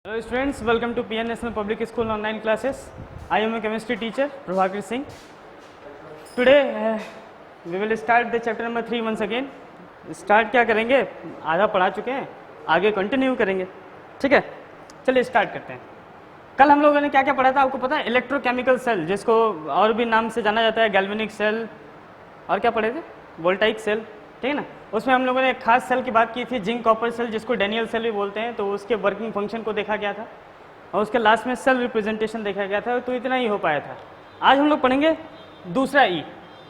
Hello students, welcome to PN National Public School online classes. I am a chemistry teacher, Prabhakar Singh. Today we will start the chapter number 3 once again. Start क्या करेंगे, आधा पढ़ा चुके हैं, आगे continue करेंगे. ठीक है, चलिए स्टार्ट करते हैं. कल हम लोगों ने क्या क्या पढ़ा था आपको पता है? इलेक्ट्रोकेमिकल सेल, जिसको और भी नाम से जाना जाता है, गैल्वेनिक सेल, और क्या पढ़े थे, वोल्टाइक सेल. ठीक है ना. उसमें हम लोगों ने एक खास सेल की बात की थी, जिंक कॉपर सेल, जिसको डेनियल सेल भी बोलते हैं. तो उसके वर्किंग फंक्शन को देखा गया था और उसके लास्ट में सेल रिप्रेजेंटेशन देखा गया था. तो इतना ही हो पाया था. आज हम लोग पढ़ेंगे दूसरा ई,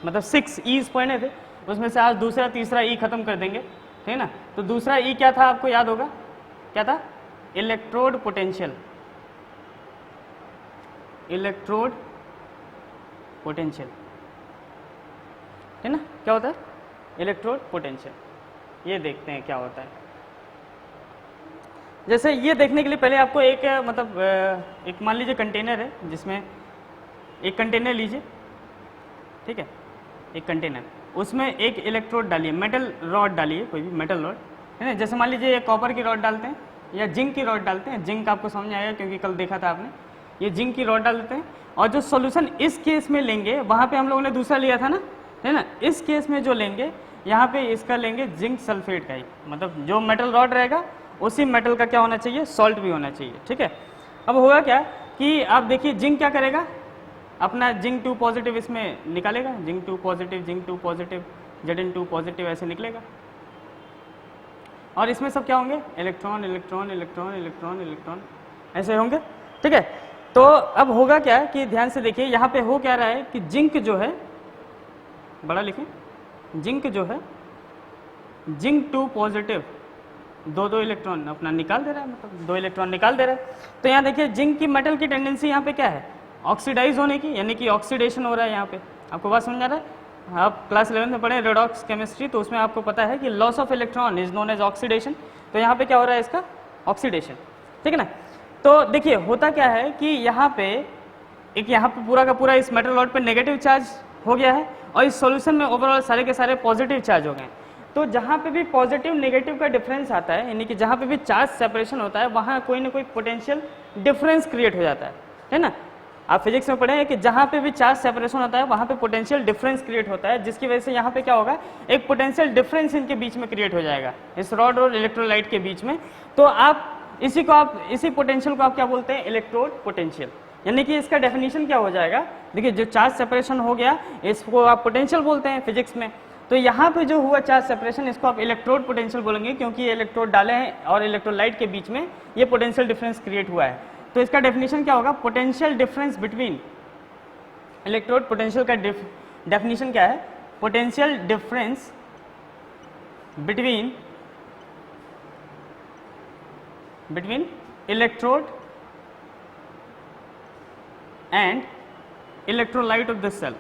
मतलब 6 ईज पढ़ने थे, उसमें से आज दूसरा तीसरा ई खत्म कर देंगे. ठीक है ना. तो दूसरा ई क्या था आपको याद होगा, क्या था? Electrode potential. इलेक्ट्रोड पोटेंशियल, है ना. क्या होता है इलेक्ट्रोड पोटेंशियल? ये देखते हैं क्या होता है. जैसे ये देखने के लिए पहले आपको एक मतलब एक मान लीजिए कंटेनर है, जिसमें एक कंटेनर लीजिए. ठीक है, एक कंटेनर, उसमें एक इलेक्ट्रोड डालिए, मेटल रॉड डालिए, कोई भी मेटल रॉड, है ना. जैसे मान लीजिए ये कॉपर की रॉड डालते हैं या जिंक की रॉड डालते हैं. जिंक आपको समझ आएगा क्योंकि कल देखा था आपने. ये जिंक की रॉड डाल देते हैं और जो सॉल्यूशन इस केस में लेंगे, वहाँ पे हम लोगों ने दूसरा लिया था ना, है ना. इस केस में जो लेंगे, यहाँ पे इसका लेंगे जिंक सल्फेट का ही, मतलब जो मेटल रॉड रहेगा उसी मेटल का क्या होना चाहिए, सॉल्ट भी होना चाहिए. ठीक है. अब होगा क्या कि आप देखिए जिंक क्या करेगा, अपना जिंक 2 पॉजिटिव इसमें निकालेगा, zinc 2 positive, zinc 2 positive, Zn2 positive, ऐसे निकलेगा. और इसमें सब क्या होंगे, electron electron electron electron electron, ऐसे होंगे. ठीक है. तो अब होगा क्या कि ध्यान से देखिए, यहाँ पे हो क्या रहा है कि जिंक जो है, बड़ा लिखें, जिंक जो है, जिंक 2 पॉजिटिव 2 इलेक्ट्रॉन अपना निकाल दे रहा है, मतलब 2 इलेक्ट्रॉन निकाल दे रहा है. तो यहाँ देखिए जिंक की मेटल की टेंडेंसी यहाँ पे क्या है, ऑक्सीडाइज होने की, यानी कि ऑक्सीडेशन हो रहा है. यहाँ पे आपको बात समझ आ रहा है. आप क्लास 11 में पढ़े रेडॉक्स केमिस्ट्री, तो उसमें आपको पता है कि loss of electron is known as oxidation. तो यहाँ पे क्या हो रहा है, इसका ऑक्सीडेशन. ठीक है ना. तो देखिए होता क्या है कि यहाँ पे एक, यहाँ पे पूरा का पूरा इस मेटल रॉड पे नेगेटिव चार्ज हो गया है और इस सॉल्यूशन में ओवरऑल सारे के सारे पॉजिटिव चार्ज हो गए. तो जहाँ पे भी पॉजिटिव नेगेटिव का डिफरेंस आता है, यानी कि जहाँ पे भी चार्ज सेपरेशन होता है, वहाँ कोई ना कोई पोटेंशियल डिफरेंस क्रिएट हो जाता है ना. आप फिजिक्स में पढ़े हैं कि जहाँ पे भी चार्ज सेपरेशन होता है वहाँ पे पोटेंशियल डिफरेंस क्रिएट होता है, जिसकी वजह से यहाँ पे क्या होगा, एक पोटेंशियल डिफरेंस इनके बीच में क्रिएट हो जाएगा, इस रॉड और इलेक्ट्रोलाइट के बीच में. तो आप इसी पोटेंशियल को आप क्या बोलते हैं, इलेक्ट्रोड पोटेंशियल. यानी कि इसका डेफिनेशन क्या हो जाएगा, देखिए जो चार्ज सेपरेशन हो गया इसको आप पोटेंशियल बोलते हैं फिजिक्स में. तो यहाँ पे जो हुआ चार्ज सेपरेशन, इसको आप इलेक्ट्रोड पोटेंशियल बोलेंगे, क्योंकि ये इलेक्ट्रोड डाले हैं और इलेक्ट्रोलाइट के बीच में ये पोटेंशियल डिफरेंस क्रिएट हुआ है. तो इसका डेफिनेशन क्या होगा, potential difference between, electrode potential का डेफिनेशन क्या है, potential difference between electrode and electrolyte of the cell.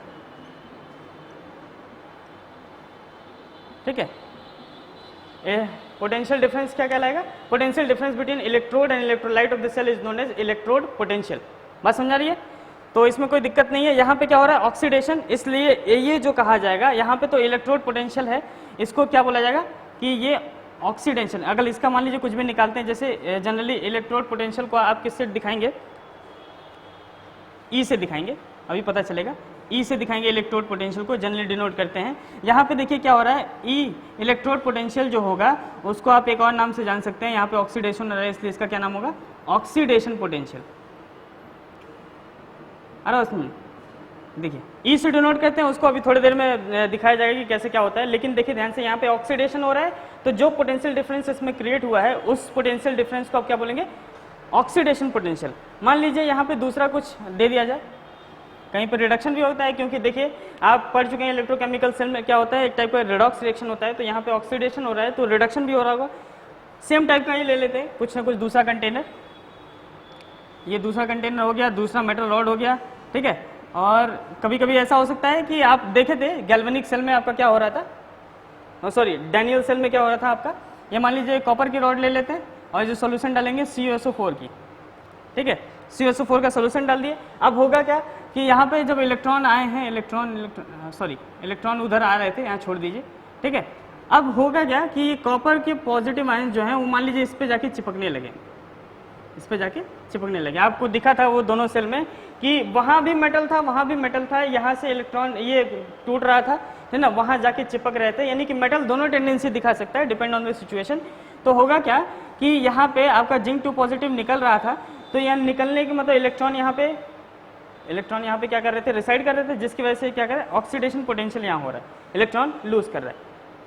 ठीक है. पोटेंशियल डिफरेंस क्या कहलाएगा, potential difference between electrode and electrolyte of the cell is known as electrode potential. बात समझ आ रही है. तो इसमें कोई दिक्कत नहीं है. यहाँ पे क्या हो रहा है, ऑक्सीडेशन, इसलिए ये जो कहा जाएगा यहाँ पे तो इलेक्ट्रोड पोटेंशियल है, इसको क्या बोला जाएगा कि ये ऑक्सीडेशन. अगर इसका मान लीजिए कुछ भी निकालते हैं, जैसे जनरली इलेक्ट्रोड पोटेंशियल को आप किससे दिखाएंगे, ई से दिखाएंगे, अभी पता चलेगा. ई से दिखाएंगे इलेक्ट्रोड पोटेंशियल को, जनरली डिनोट करते हैं. यहाँ पे देखिए क्या हो रहा है, ई इलेक्ट्रोड पोटेंशियल जो होगा उसको आप एक और नाम से जान सकते हैं. यहाँ पे ऑक्सीडेशन हो रहा है, इसलिए इसका क्या नाम होगा, ऑक्सीडेशन पोटेंशियल. अरे उसमें देखिए ई से डिनोट करते हैं, उसको अभी थोड़ी देर में दिखाया जाएगा कि कैसे क्या होता है. लेकिन देखिए ध्यान से, यहाँ पे ऑक्सीडेशन हो रहा है, तो जो पोटेंशियल डिफरेंस इसमें क्रिएट हुआ है उस पोटेंशियल डिफरेंस को आप क्या बोलेंगे, ऑक्सीडेशन पोटेंशियल. मान लीजिए यहाँ पे दूसरा कुछ दे दिया जाए, कहीं पर रिडक्शन भी होता है, क्योंकि देखिए आप पढ़ चुके हैं इलेक्ट्रोकेमिकल सेल में क्या होता है, एक टाइप का रिडॉक्स रिएक्शन होता है. तो यहाँ पे ऑक्सीडेशन हो रहा है तो रिडक्शन भी हो रहा होगा. सेम टाइप का ही ले लेते हैं, कुछ ना कुछ दूसरा कंटेनर. ये दूसरा कंटेनर हो गया, दूसरा मेटल रॉड हो गया. ठीक है. और कभी कभी ऐसा हो सकता है कि आप देखे थे गैल्वेनिक सेल में आपका क्या हो रहा था, सॉरी डेनियल सेल में क्या हो रहा था आपका, ये मान लीजिए कॉपर की रॉड ले लेते हैं और जो सोल्यूशन डालेंगे CuSO4 की. ठीक है. CuSO4 का सोल्यूशन डाल दिए. अब होगा क्या कि यहाँ पे जब इलेक्ट्रॉन आए हैं, इलेक्ट्रॉन उधर आ रहे थे, यहाँ छोड़ दीजिए. ठीक है. अब होगा क्या कि कॉपर के पॉजिटिव आयन जो है वो मान लीजिए इस पे जाके चिपकने लगे. इस पे जाके चिपकने लगे। आपको दिखा था वो दोनों सेल में कि वहाँ भी मेटल था, वहाँ भी मेटल था, यहाँ से इलेक्ट्रॉन ये टूट रहा था, है ना, वहाँ जाके चिपक रहे थे। यानी कि मेटल दोनों टेंडेंसी दिखा सकता है डिपेंड ऑन द सिचुएशन। तो होगा क्या कि यहाँ पे आपका जिंक 2 पॉजिटिव निकल रहा था, तो यहाँ निकलने की मतलब इलेक्ट्रॉन यहाँ पे क्या कर रहे थे, रिसाइड कर रहे थे, जिसकी वजह से क्या कर रहा है, ऑक्सीडेशन पोटेंशियल यहाँ हो रहा है, इलेक्ट्रॉन लूज कर रहा है।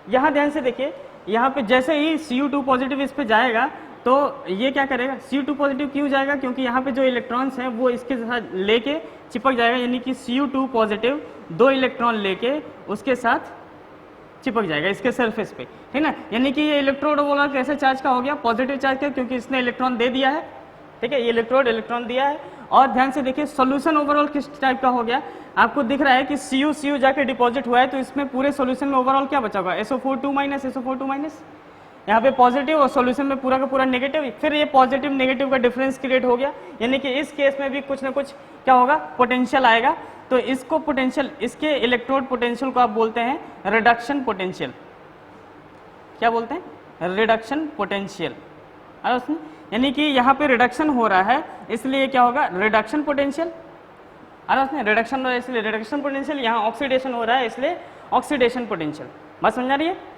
यहाँ ध्यान से देखिए, यहाँ पे जैसे ही Cu2 पॉजिटिव इस पे जाएगा तो ये क्या करेगा, Cu2 पॉजिटिव क्यों जाएगा, क्योंकि यहाँ पे जो इलेक्ट्रॉन्स हैं वो इसके साथ लेके चिपक जाएगा। यानी कि Cu2 पॉजिटिव 2 इलेक्ट्रॉन लेके उसके साथ चिपक जाएगा इसके सरफेस पे, है ना। यानी कि ये इलेक्ट्रोड वाला कैसे चार्ज का हो गया, पॉजिटिव चार्ज का, क्योंकि इसने इलेक्ट्रॉन दे दिया है, ठीक है, ये इलेक्ट्रॉन दिया है। और ध्यान से देखिए सॉल्यूशन ओवरऑल किस टाइप का हो गया, आपको दिख रहा है कि Cu जाके डिपॉजिट हुआ है, तो इसमें पूरे सॉल्यूशन में ओवरऑल क्या बचा हुआ है, SO4 -, यहाँ पे पॉजिटिव और सॉल्यूशन में पूरा का पूरा नेगेटिव। फिर ये पॉजिटिव नेगेटिव का डिफरेंस क्रिएट हो गया, यानी कि इस केस में भी कुछ ना कुछ क्या होगा, पोटेंशियल आएगा। तो इसको पोटेंशियल, इसके इलेक्ट्रोड पोटेंशियल को आप बोलते हैं रिडक्शन पोटेंशियल। क्या बोलते हैं, रिडक्शन पोटेंशियल। यानी कि यहाँ पे रिडक्शन हो रहा है, इसलिए क्या होगा, रिडक्शन पोटेंशियल। रिडक्शन, इसलिए रिडक्शन पोटेंशियल, यहाँ ऑक्सीडेशन हो रहा है इसलिए ऑक्सीडेशन पोटेंशियल। बात समझा रही है।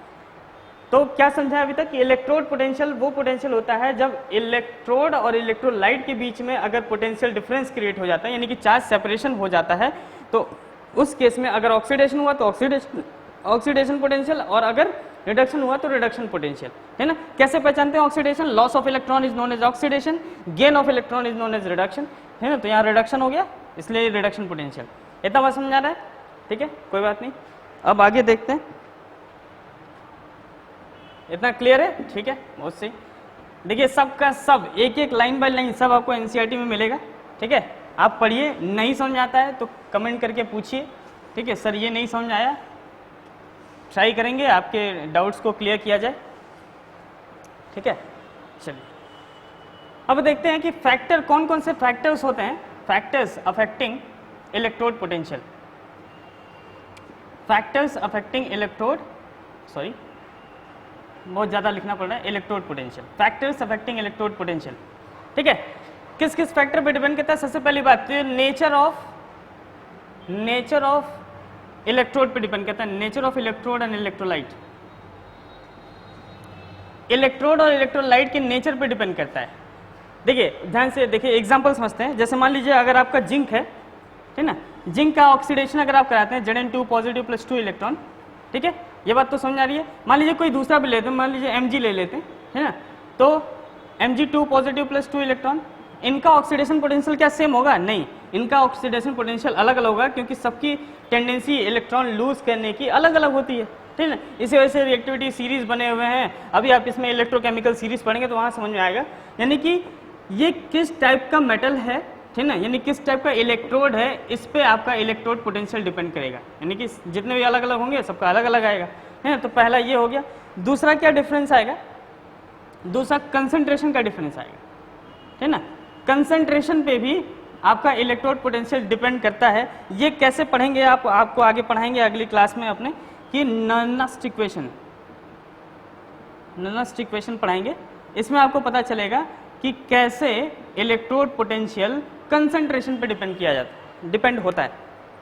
तो क्या समझा अभी तक कि इलेक्ट्रोड पोटेंशियल वो पोटेंशियल होता है जब इलेक्ट्रोड और इलेक्ट्रोलाइट के बीच में अगर पोटेंशियल डिफरेंस क्रिएट हो जाता है, यानी कि चार्ज सेपरेशन हो जाता है, तो उस केस में अगर ऑक्सीडेशन हुआ तो ऑक्सीडेशन पोटेंशियल, और अगर रिडक्शन हुआ तो रिडक्शन पोटेंशियल, है ना। कैसे पहचानते हैं oxidation, loss of electron is known as oxidation, gain of electron is known as reduction, है ना। तो यहाँ रिडक्शन हो गया इसलिए रिडक्शन पोटेंशियल। इतना बात समझा रहा है, ठीक है, कोई बात नहीं। अब आगे देखते हैं, इतना क्लियर है, ठीक है, बहुत सही। देखिए सबका सब एक एक लाइन बाय लाइन सब आपको एनसीईआरटी में मिलेगा, ठीक है। आप पढ़िए, नहीं समझ आता है तो कमेंट करके पूछिए, ठीक है, सर ये नहीं समझ आया, ट्राई करेंगे आपके डाउट्स को क्लियर किया जाए, ठीक है। चलिए अब देखते हैं कि फैक्टर, कौन कौन से फैक्टर्स होते हैं, factors affecting electrode potential, factors affecting electrode, sorry बहुत ज़्यादा लिखना पड़ रहा है, electrode potential, factors affecting electrode potential, ठीक है। किस किस फैक्टर पे डिपेंड करता है, सबसे पहली बात तो नेचर ऑफ इलेक्ट्रोड पे डिपेंड करता है, nature of electrode and electrolyte, electrode और इलेक्ट्रोलाइट के नेचर पे डिपेंड करता है। देखिए ध्यान से देखिए, एग्जांपल समझते हैं। जैसे मान लीजिए अगर आपका जिंक है, ठीक ना, जिंक का ऑक्सीडेशन अगर आप कराते हैं Zn2 पॉजिटिव प्लस 2 इलेक्ट्रॉन, ठीक है, ये बात तो समझ आ रही है। मान लीजिए कोई दूसरा भी लेते हैं, मान लीजिए Mg ले लेते हैं, है ना, तो Mg2 पॉजिटिव प्लस 2 इलेक्ट्रॉन, इनका ऑक्सीडेशन पोटेंशियल क्या सेम होगा, नहीं, इनका ऑक्सीडेशन पोटेंशियल अलग अलग होगा, क्योंकि सबकी टेंडेंसी इलेक्ट्रॉन लूज करने की अलग अलग होती है, ठीक है। इसी वजह से रिएक्टिविटी सीरीज बने हुए हैं, अभी आप इसमें इलेक्ट्रोकेमिकल सीरीज पढ़ेंगे तो वहाँ समझ में आएगा। यानी कि ये किस टाइप का मेटल है, ठीक ना, यानी किस टाइप का इलेक्ट्रोड है, इस पे आपका इलेक्ट्रोड पोटेंशियल डिपेंड करेगा। यानी कि जितने भी अलग अलग होंगे सबका अलग अलग आएगा, है ना। तो पहला ये हो गया। दूसरा क्या डिफरेंस आएगा, दूसरा कंसंट्रेशन का डिफरेंस आएगा, है ना। कंसंट्रेशन पे भी आपका इलेक्ट्रोड पोटेंशियल डिपेंड करता है। ये कैसे पढ़ेंगे आप, आपको आगे पढ़ाएंगे अगली क्लास में अपने, कि नर्नस्ट इक्वेशन पढ़ाएंगे। इसमें आपको पता चलेगा कि कैसे इलेक्ट्रोड पोटेंशियल कंसंट्रेशन पे डिपेंड होता है,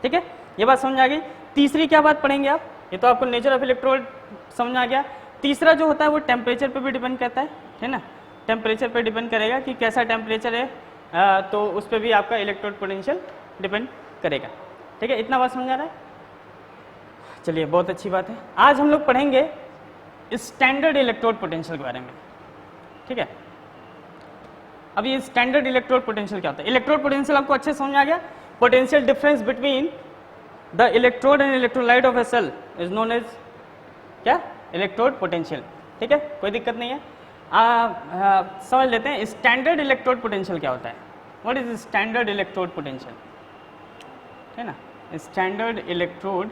ठीक है। ये बात समझ आ गई। तीसरी क्या बात पढ़ेंगे आप, ये तो आपको नेचर ऑफ इलेक्ट्रोड समझ आ गया। तीसरा जो होता है वो टेम्परेचर पे भी डिपेंड करता है ना, टेम्परेचर पे डिपेंड करेगा कि कैसा टेम्परेचर है, तो उस पर भी आपका इलेक्ट्रोड पोटेंशियल डिपेंड करेगा, ठीक है। इतना बात समझ आ रहा है, चलिए बहुत अच्छी बात है। आज हम लोग पढ़ेंगे स्टैंडर्ड इलेक्ट्रोड पोटेंशियल के बारे में, ठीक है। अब ये स्टैंडर्ड इलेक्ट्रोड पोटेंशियल क्या होता है, इलेक्ट्रोड पोटेंशियल आपको अच्छे समझ आ गया। Potential difference between the electrode and electrolyte of a cell is known as क्या, इलेक्ट्रोड पोटेंशियल, ठीक है, कोई दिक्कत नहीं है। समझ लेते हैं स्टैंडर्ड इलेक्ट्रोड पोटेंशियल क्या होता है। What is standard electrode potential, है ना, स्टैंडर्ड इलेक्ट्रोड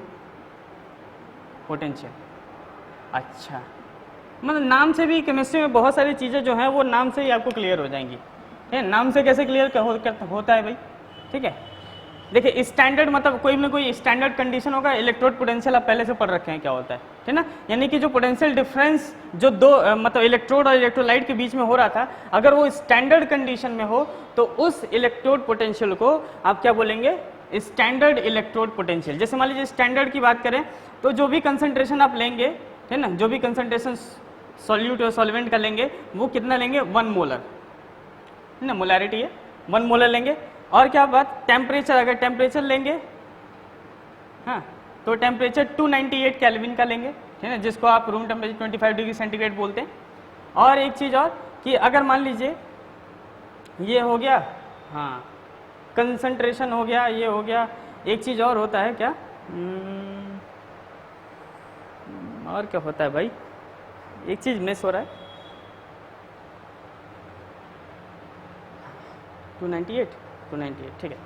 पोटेंशियल। अच्छा, मतलब नाम से भी केमिस्ट्री में बहुत सारी चीज़ें जो हैं वो नाम से ही आपको क्लियर हो जाएंगी, है। नाम से कैसे क्लियर होता है भाई, ठीक है। देखिए स्टैंडर्ड मतलब कोई ना कोई स्टैंडर्ड कंडीशन होगा, इलेक्ट्रोड पोटेंशियल आप पहले से पढ़ रखे हैं क्या होता है, ठीक ना। यानी कि जो पोटेंशियल डिफरेंस जो दो मतलब इलेक्ट्रोड और इलेक्ट्रोलाइट के बीच में हो रहा था, अगर वो स्टैंडर्ड कंडीशन में हो तो उस इलेक्ट्रोड पोटेंशियल को आप क्या बोलेंगे, स्टैंडर्ड इलेक्ट्रोड पोटेंशियल। जैसे मान लीजिए स्टैंडर्ड की बात करें तो जो भी कंसंट्रेशन आप लेंगे, ठीक ना, जो भी कंसंट्रेशन सॉल्यूट और सॉल्वेंट का लेंगे वो कितना लेंगे, 1 मोलर, ना मोलैरिटी है 1 मोलर लेंगे। और क्या बात, टेम्परेचर, अगर टेम्परेचर लेंगे, हाँ, तो टेम्परेचर 298 केल्विन का लेंगे, ठीक है, जिसको आप रूम टेम्परेचर 25 डिग्री सेंटीग्रेड बोलते हैं। और एक चीज़ और कि अगर मान लीजिए ये हो गया, हाँ कंसंट्रेशन हो गया, ये हो गया, एक चीज़ और होता है क्या, और क्या होता है भाई, एक चीज़ मिस हो रहा है, 298, ठीक है,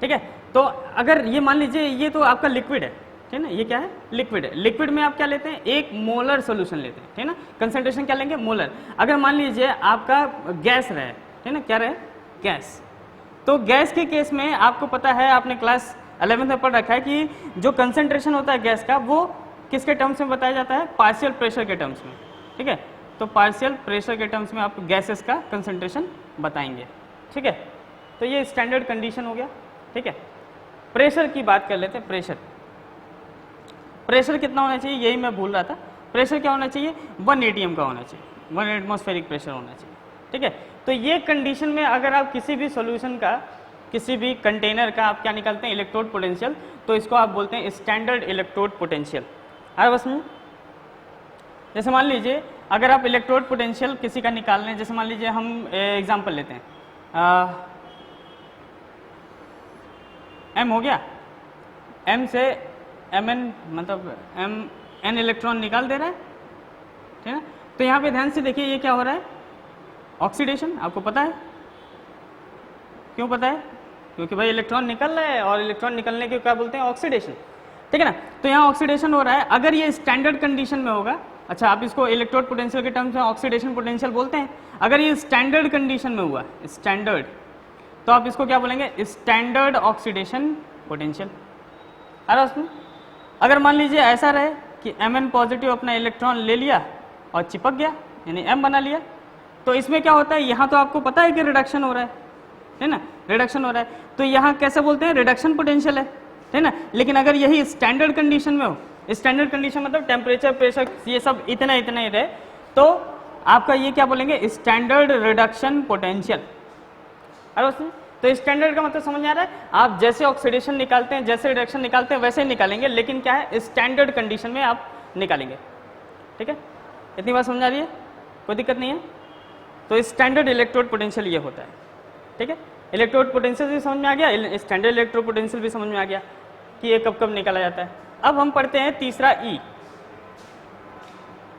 ठीक है। तो अगर ये मान लीजिए ये तो आपका लिक्विड है, ठीक है ना, ये क्या है, लिक्विड है। लिक्विड में आप क्या लेते हैं, 1 मोलर सोल्यूशन लेते हैं, ठीक है ना, कंसंट्रेशन क्या लेंगे, मोलर। अगर मान लीजिए आपका गैस रहे, ठीक है ना, क्या रहे, गैस, तो गैस के केस में आपको पता है, आपने क्लास 11th में पढ़ रखा है कि जो कंसंट्रेशन होता है गैस का वो किसके टर्म्स में बताया जाता है, पार्शियल प्रेशर के टर्म्स में, ठीक है। तो पार्शियल प्रेशर के टर्म्स में आप गैसेस का कंसंट्रेशन बताएंगे, ठीक है। तो ये स्टैंडर्ड कंडीशन हो गया, ठीक है। प्रेशर की बात कर लेते हैं, प्रेशर, प्रेशर कितना होना चाहिए, यही मैं भूल रहा था। प्रेशर क्या होना चाहिए, 1 atm का होना चाहिए, 1 एटमॉस्फेरिक प्रेशर होना चाहिए, ठीक है। तो ये कंडीशन में अगर आप किसी भी सॉल्यूशन का, किसी भी कंटेनर का आप क्या निकालते हैं, इलेक्ट्रोड पोटेंशियल, तो इसको आप बोलते हैं स्टैंडर्ड इलेक्ट्रोड पोटेंशियल। आया बस में, जैसे मान लीजिए अगर आप इलेक्ट्रोड पोटेंशियल किसी का निकाल रहे हैं, जैसे मान लीजिए हम एग्जांपल लेते हैं, m हो गया, m से mn मतलब n इलेक्ट्रॉन निकाल दे रहा है, ठीक है। तो यहाँ पे ध्यान से देखिए ये क्या हो रहा है, ऑक्सीडेशन। आपको पता है, क्यों पता है, क्योंकि भाई इलेक्ट्रॉन निकल रहा है और इलेक्ट्रॉन निकलने के क्या बोलते हैं, ऑक्सीडेशन, ठीक है ना। तो यहाँ ऑक्सीडेशन हो रहा है, अगर ये स्टैंडर्ड कंडीशन में होगा, अच्छा आप इसको इलेक्ट्रोड पोटेंशियल के टर्म्स में ऑक्सीडेशन पोटेंशियल बोलते हैं, अगर ये स्टैंडर्ड कंडीशन में हुआ, स्टैंडर्ड, तो आप इसको क्या बोलेंगे, स्टैंडर्ड ऑक्सीडेशन पोटेंशियल। अरे उसमें अगर मान लीजिए ऐसा रहे कि Mn पॉजिटिव अपना इलेक्ट्रॉन ले लिया और चिपक गया, यानी M बना लिया, तो इसमें क्या होता है, यहाँ तो आपको पता है कि रिडक्शन हो रहा है ना, रिडक्शन हो रहा है, तो यहाँ कैसे बोलते हैं, रिडक्शन पोटेंशियल है ना। लेकिन अगर यही स्टैंडर्ड कंडीशन में हो, स्टैंडर्ड कंडीशन मतलब टेम्परेचर, प्रेशर, ये सब इतना इतना ही रहे, तो आपका ये क्या बोलेंगे, स्टैंडर्ड रिडक्शन पोटेंशियल। अरे उसमें तो स्टैंडर्ड का मतलब समझ में आ रहा है, आप जैसे ऑक्सीडेशन निकालते हैं, जैसे रिडक्शन निकालते हैं वैसे ही निकालेंगे, लेकिन क्या है, स्टैंडर्ड कंडीशन में आप निकालेंगे, ठीक है। इतनी बात समझ आ रही है, कोई दिक्कत नहीं है। तो स्टैंडर्ड इलेक्ट्रोड पोटेंशियल ये होता है, ठीक है। इलेक्ट्रोड पोटेंशियल भी समझ में आ गया, स्टैंडर्ड इलेक्ट्रोड पोटेंशियल भी समझ में आ गया कि ये कब कब निकाला जाता है। अब हम पढ़ते हैं तीसरा ई।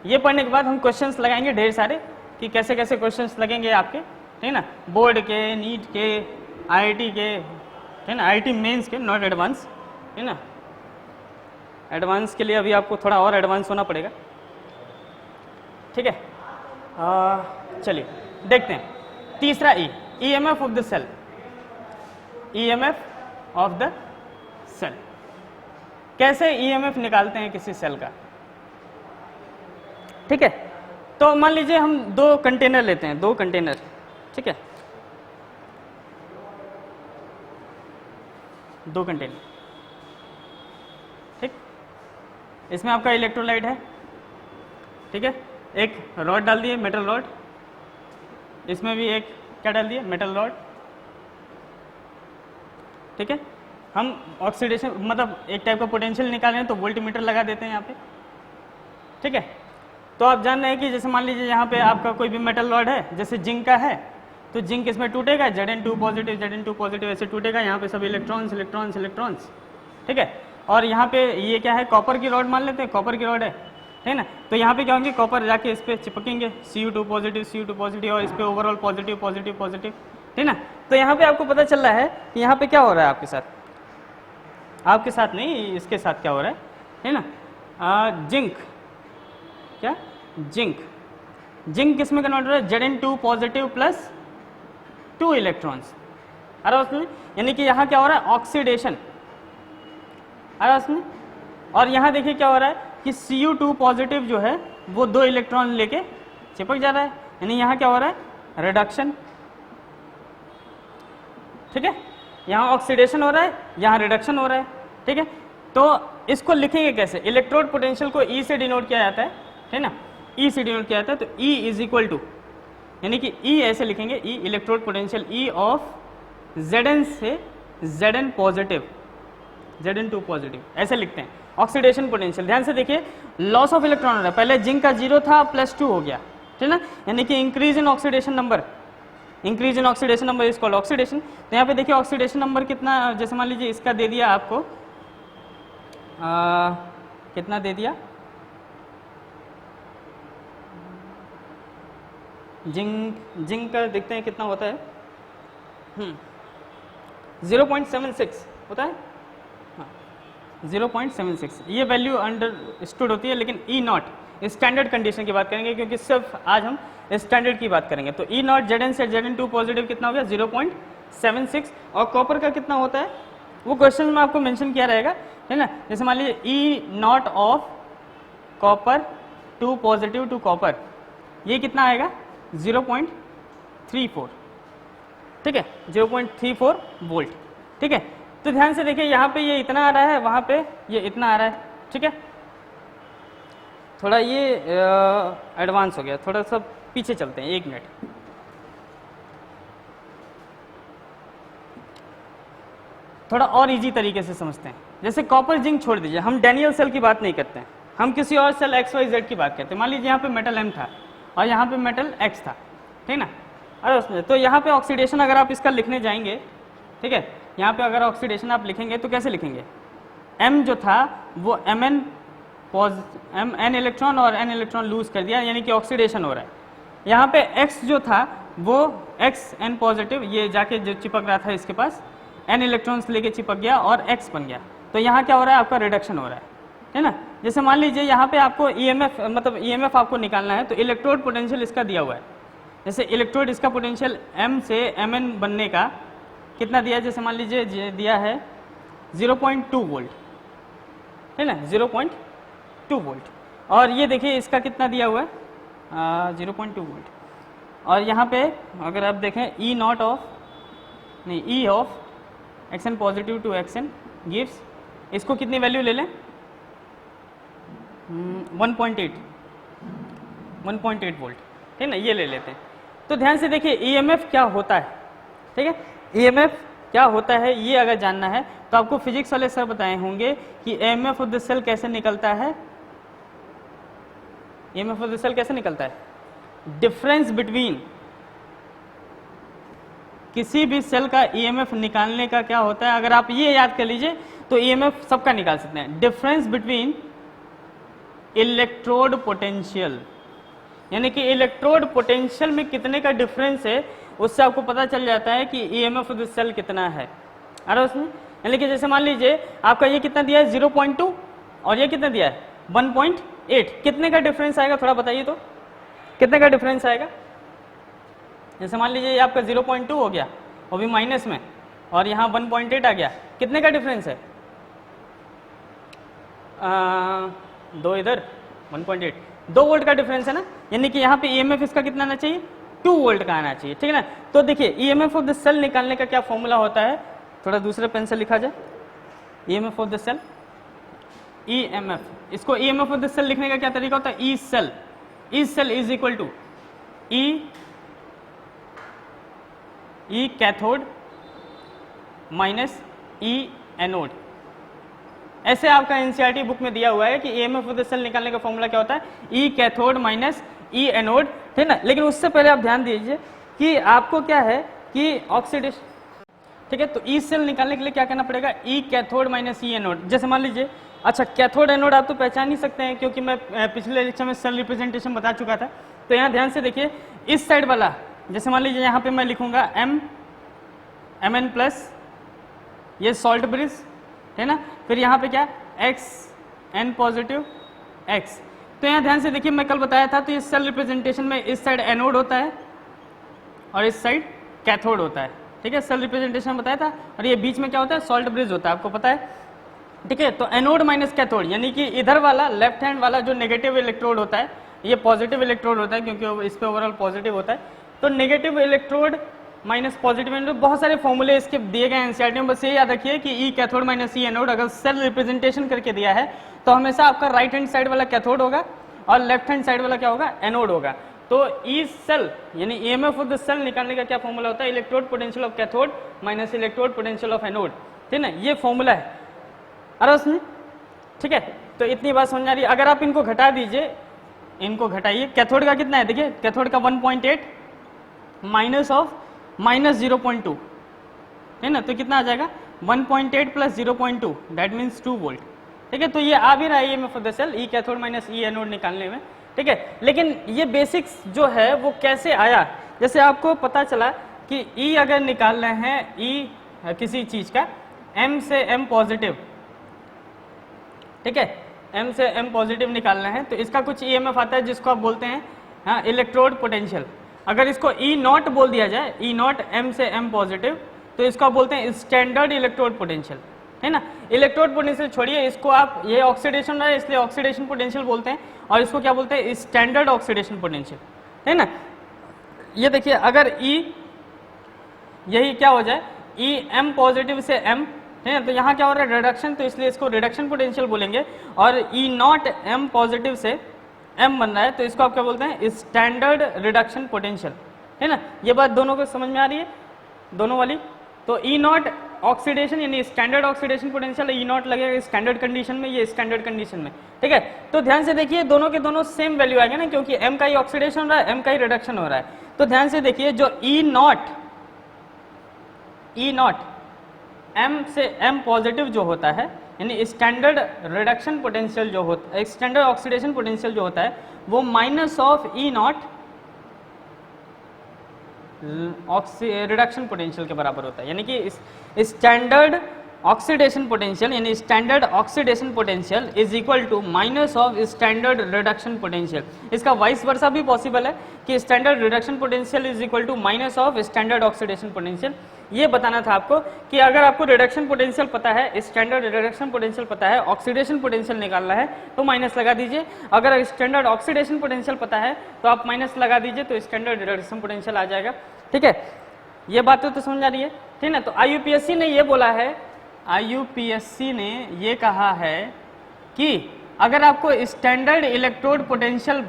ये पढ़ने के बाद हम क्वेश्चंस लगाएंगे ढेर सारे कि कैसे कैसे क्वेश्चंस लगेंगे आपके, ठीक है ना, बोर्ड के, नीट के, आईआईटी के, ठीक है ना, आईआईटी मेंस के, नॉट एडवांस, है ना। एडवांस के लिए अभी आपको थोड़ा और एडवांस होना पड़ेगा, ठीक है। चलिए देखते हैं तीसरा E, EMF of the cell, EMF of the cell. कैसे ईएमएफ निकालते हैं किसी सेल का, ठीक है। तो मान लीजिए हम 2 कंटेनर लेते हैं, 2 कंटेनर, ठीक है, 2 कंटेनर, ठीक। इसमें आपका इलेक्ट्रोलाइट है, ठीक है, एक रॉड डाल दिए, मेटल रॉड, इसमें भी एक क्या डाल दिए, मेटल रॉड, ठीक है। हम ऑक्सीडेशन मतलब एक टाइप का पोटेंशियल निकालें तो वोल्टमीटर लगा देते हैं यहाँ पे, ठीक है। तो आप जान रहे हैं कि जैसे मान लीजिए यहाँ पे आपका कोई भी मेटल रॉड है, जैसे जिंक का है, तो जिंक इसमें टूटेगा, Zn2 पॉजिटिव, Zn2 पॉजिटिव ऐसे टूटेगा, यहाँ पे सब इलेक्ट्रॉन्स इलेक्ट्रॉन्स इलेक्ट्रॉन्स, ठीक है। और यहाँ पे ये क्या है, कॉपर की रॉड मान लेते हैं, कॉपर की रॉड है, ठीक है ना। तो यहाँ पे क्या होंगे, कॉपर जाके इस पे चिपकेंगे, Cu2 पॉजिटिव और इस पे ओवरऑल पॉजिटिव पॉजिटिव पॉजिटिव, ठीक है ना। तो यहाँ पे आपको पता चल रहा है कि यहाँ पे क्या हो रहा है आपके साथ, आपके साथ नहीं, इसके साथ क्या हो रहा है ना। जिंक, क्या जिंक, जिंक किस में कन्वर्ट हो रहा है, Zn2 पॉजिटिव प्लस 2 इलेक्ट्रॉन्स। आ रहा उसमें, यानी कि यहाँ क्या हो रहा है, ऑक्सीडेशन आ रहा उसमें। और यहाँ देखिए क्या हो रहा है कि Cu2 पॉजिटिव जो है वो 2 इलेक्ट्रॉन लेके चिपक जा रहा है, यानी यहाँ क्या हो रहा है, रिडक्शन। ठीक है, यहाँ ऑक्सीडेशन हो रहा है, यहाँ रिडक्शन हो रहा है। ठीक है, तो इसको लिखेंगे कैसे, इलेक्ट्रोड पोटेंशियल को E से डिनोट किया जाता है ना, E से डिनोट किया जाता है। तो E इज इक्वल टू, यानी कि E ऐसे लिखेंगे, E electrode potential E of Zn से Zn पॉजिटिव, Zn2 पॉजिटिव ऐसे लिखते हैं। ऑक्सीडेशन पोटेंशियल, ध्यान से देखिए, लॉस ऑफ इलेक्ट्रॉन हो रहा है, पहले जिंक का 0 था +2 हो गया, ठीक ना, यानी कि increase in oxidation number, increase in oxidation number is called oxidation. तो यहाँ पे देखिए ऑक्सीडेशन नंबर कितना, जैसे मान लीजिए इसका दे दिया आपको कितना दे दिया, जिंक का देखते हैं कितना होता है, 0.76 होता है, 0.76 ये वैल्यू अंडरस्टूड होती है। लेकिन E0 स्टैंडर्ड कंडीशन की बात करेंगे, क्योंकि सिर्फ आज हम स्टैंडर्ड की बात करेंगे। तो E0 Zn से Zn2 पॉजिटिव कितना हो गया, 0.76। और कॉपर का कितना होता है वो क्वेश्चन में आपको मेंशन किया रहेगा, है ना। जैसे मान लीजिए E0 of copper 2 positive to copper, ये कितना आएगा, 0.34, ठीक है, 0.34 वोल्ट। ठीक है, तो ध्यान से देखिए यहाँ पे ये इतना आ रहा है, वहाँ पे ये इतना आ रहा है। ठीक है, थोड़ा ये एडवांस हो गया, थोड़ा सा पीछे चलते हैं, 1 मिनट। थोड़ा और इजी तरीके से समझते हैं। जैसे कॉपर जिंक छोड़ दीजिए, हम डैनियल सेल की बात नहीं करते हैं, हम किसी और सेल XYZ की बात करते हैं। मान लीजिए यहाँ पे मेटल M था और यहाँ पे मेटल X था, ठीक ना। अरे उसमें तो यहाँ पे ऑक्सीडेशन अगर आप इसका लिखने जाएंगे, ठीक है, यहाँ पे अगर ऑक्सीडेशन आप लिखेंगे तो कैसे लिखेंगे, M जो था वो Mn इलेक्ट्रॉन और N इलेक्ट्रॉन लूज कर दिया, यानी कि ऑक्सीडेशन हो रहा है। यहाँ पे X जो था वो Xn पॉजिटिव, ये जाके जो चिपक रहा था इसके पास, N इलेक्ट्रॉन्स लेके चिपक गया और X बन गया। तो यहाँ क्या हो रहा है, आपका रिडक्शन हो रहा है ना। जैसे मान लीजिए यहाँ पे आपको EMF मतलब EMF आपको निकालना है, तो इलेक्ट्रोड पोटेंशियल इसका दिया हुआ है। जैसे इलेक्ट्रोड इसका पोटेंशियल M से Mn बनने का कितना दिया है, जैसे मान लीजिए दिया है 0.2 वोल्ट, है ना, 0.2 वोल्ट। और ये देखिए इसका कितना दिया हुआ है, 0.2 वोल्ट। और यहाँ पे अगर आप देखें E0 ऑफ नहीं, E of Xn positive to Xn gives, इसको कितनी वैल्यू ले लें, 1.8 वोल्ट, ठीक ना, ये ले लेते हैं। तो ध्यान से देखिए EMF क्या होता है, ठीक है, EMF क्या होता है ये अगर जानना है तो आपको फिजिक्स वाले सर बताए होंगे कि EMF ऑफ द सेल कैसे निकलता है। EMF ऑफ द सेल कैसे निकलता है, डिफरेंस बिटवीन, किसी भी सेल का EMF निकालने का क्या होता है, अगर आप ये याद कर लीजिए तो EMF सबका निकाल सकते हैं, डिफरेंस बिटवीन इलेक्ट्रोड पोटेंशियल, यानी कि इलेक्ट्रोड पोटेंशियल में कितने का डिफरेंस है, उससे आपको पता चल जाता है कि EMF ऑफ द सेल कितना है। अरे उसमें यानी कि जैसे मान लीजिए आपका ये कितना दिया है 0.2 और ये कितना दिया है 1.8, कितने का डिफरेंस आएगा थोड़ा बताइए तो, कितने का डिफरेंस आएगा। जैसे मान लीजिए ये आपका 0.2 हो गया वो भी माइनस में, और यहाँ 1.8 आ गया, कितने का डिफरेंस है, 2 इधर 1.8, 2 वोल्ट का डिफरेंस है ना, यानी कि यहाँ पे EMF इसका कितना आना चाहिए, 2 वोल्ट का आना चाहिए, ठीक है ना। तो देखिए EMF ऑफ द सेल निकालने का क्या फॉर्मूला होता है, थोड़ा दूसरे पेन से लिखा जाए, EMF of the cell, EMF, इसको EMF ऑफ द सेल लिखने का क्या तरीका होता है, E cell is equal to E cathode minus E anode. ऐसे आपका NCERT बुक में दिया हुआ है कि EMF ऑफ द सेल निकालने का फॉर्मूला क्या होता है, E cathode minus E anode, ठीक ना। लेकिन उससे पहले आप ध्यान दीजिए कि आपको क्या है कि ऑक्सीडेशन, ठीक है, तो E सेल निकालने के लिए क्या करना पड़ेगा, E cathode minus E anode. जैसे मान लीजिए, अच्छा कैथोड एनोड आप तो पहचान ही सकते हैं क्योंकि मैं पिछले लेक्चर में सेल रिप्रेजेंटेशन बता चुका था। तो यहाँ ध्यान से देखिए इस साइड वाला, जैसे मान लीजिए यहाँ पे मैं लिखूंगा Mn प्लस, ये सॉल्ट ब्रिज है ना, फिर यहाँ पे क्या Xn पॉजिटिव X। तो यहाँ ध्यान से देखिए मैं कल बताया था, तो इस सेल रिप्रेजेंटेशन में इस साइड एनोड होता है और इस साइड कैथोड होता है, ठीक है, सेल रिप्रेजेंटेशन बताया था। और ये बीच में क्या होता है, सॉल्ट ब्रिज होता है, आपको पता है, ठीक है। तो एनोड माइनस कैथोड, यानी कि इधर वाला लेफ्ट हैंड वाला जो नेगेटिव इलेक्ट्रोड होता है, ये पॉजिटिव इलेक्ट्रोड होता है क्योंकि इस पे ओवरऑल पॉजिटिव होता है। तो negative electrode minus positive anode, बहुत सारे फॉर्मूले इसके दिए गए एनसीईआरटी में, बस ये याद रखिए कि ई कैथोड माइनस ई एनोड अगर सेल रिप्रेजेंटेशन करके दिया है तो हमेशा आपका राइट हैंड साइड वाला कैथोड होगा और लेफ्ट हैंड साइड वाला क्या होगा, एनोड होगा। तो ई सेल यानी ईएमएफ ऑफ द सेल निकालने का क्या फॉर्मूला होता है, electrode potential of cathode minus electrode potential of anode, ठीक है, ये फॉर्मूला है। अरे उसमें ठीक है, तो इतनी बात समझ आ रही है। अगर आप इनको घटा दीजिए, इनको घटाइए, कैथोड का कितना है, देखिए कैथोड का 1.8 माइनस ऑफ माइनस 0.2 है ना, तो कितना आ जाएगा 1.8 प्लस 0.2 दैट मीन्स 2 वोल्ट, ठीक है। तो ये आ भी रहा है EMF of the cell, E cathode minus E anode निकालने में, ठीक है। लेकिन ये बेसिक्स जो है वो कैसे आया, जैसे आपको पता चला कि ई अगर निकाल रहे हैं, ई किसी चीज का एम से एम पॉजिटिव, ठीक है, एम से एम पॉजिटिव निकाल रहे हैं, तो इसका कुछ ईएमएफ आता है जिसको आप बोलते हैं हाँ इलेक्ट्रोड पोटेंशियल। अगर इसको ई नॉट बोल दिया जाए, ई नॉट एम से एम पॉजिटिव, तो इसको आप बोलते हैं स्टैंडर्ड इलेक्ट्रोड पोटेंशियल, है ना। इलेक्ट्रोड पोटेंशियल छोड़िए, इसको आप, ये ऑक्सीडेशन है इसलिए ऑक्सीडेशन पोटेंशियल बोलते हैं, और इसको क्या बोलते हैं, स्टैंडर्ड ऑक्सीडेशन पोटेंशियल, है ना। ये देखिए अगर ई यही क्या हो जाए, ई एम पॉजिटिव से एम, है ना, तो यहाँ क्या हो रहा है, रिडक्शन, तो इसलिए इसको रिडक्शन पोटेंशियल बोलेंगे। और ई नॉट एम पॉजिटिव से एम बन रहा है, तो इसको आप क्या बोलते हैं, स्टैंडर्ड रिडक्शन पोटेंशियल, है ना। ये बात दोनों को समझ में आ रही है, दोनों वाली। तो ई नॉट ऑक्सीडेशन यानी standard oxidation potential, E not लगेगा स्टैंडर्ड कंडीशन में, ये स्टैंडर्ड कंडीशन में, ठीक है। तो ध्यान से देखिए दोनों के दोनों सेम वैल्यू आएगा ना, क्योंकि एम का ही ऑक्सीडेशन हो रहा है, एम का ही रिडक्शन हो रहा है। तो ध्यान से देखिए जो ई नॉट एम से एम पॉजिटिव जो होता है, यानी स्टैंडर्ड रिडक्शन पोटेंशियल जो होता है, स्टैंडर्ड ऑक्सीडेशन पोटेंशियल जो होता है, वो minus of E not reduction potential के बराबर होता है। यानी कि स्टैंडर्ड ऑक्सीडेशन पोटेंशियल यानी standard oxidation potential is equal to minus of standard reduction potential. इसका वाइस वर्सा भी पॉसिबल है कि standard reduction potential is equal to minus of standard oxidation potential. ये बताना था आपको कि अगर आपको रिडक्शन पोटेंशियल पता है, स्टैंडर्ड रिडक्शन पोटेंशियल पता है, ऑक्सीडेशन पोटेंशियल निकालना है तो माइनस लगा दीजिए। अगर स्टैंडर्ड ऑक्सीडेशन पोटेंशियल पता है तो आप माइनस लगा दीजिए, तो स्टैंडर्ड रिडक्शन पोटेंशियल आ जाएगा, ठीक है। ये बातें तो समझ आ रही है, ठीक है। तो आईयूपीएससी ने ये बोला है, आईयूपीएससी ने ये कहा है कि अगर आपको स्टैंडर्ड इलेक्ट्रोड पोटेंशियल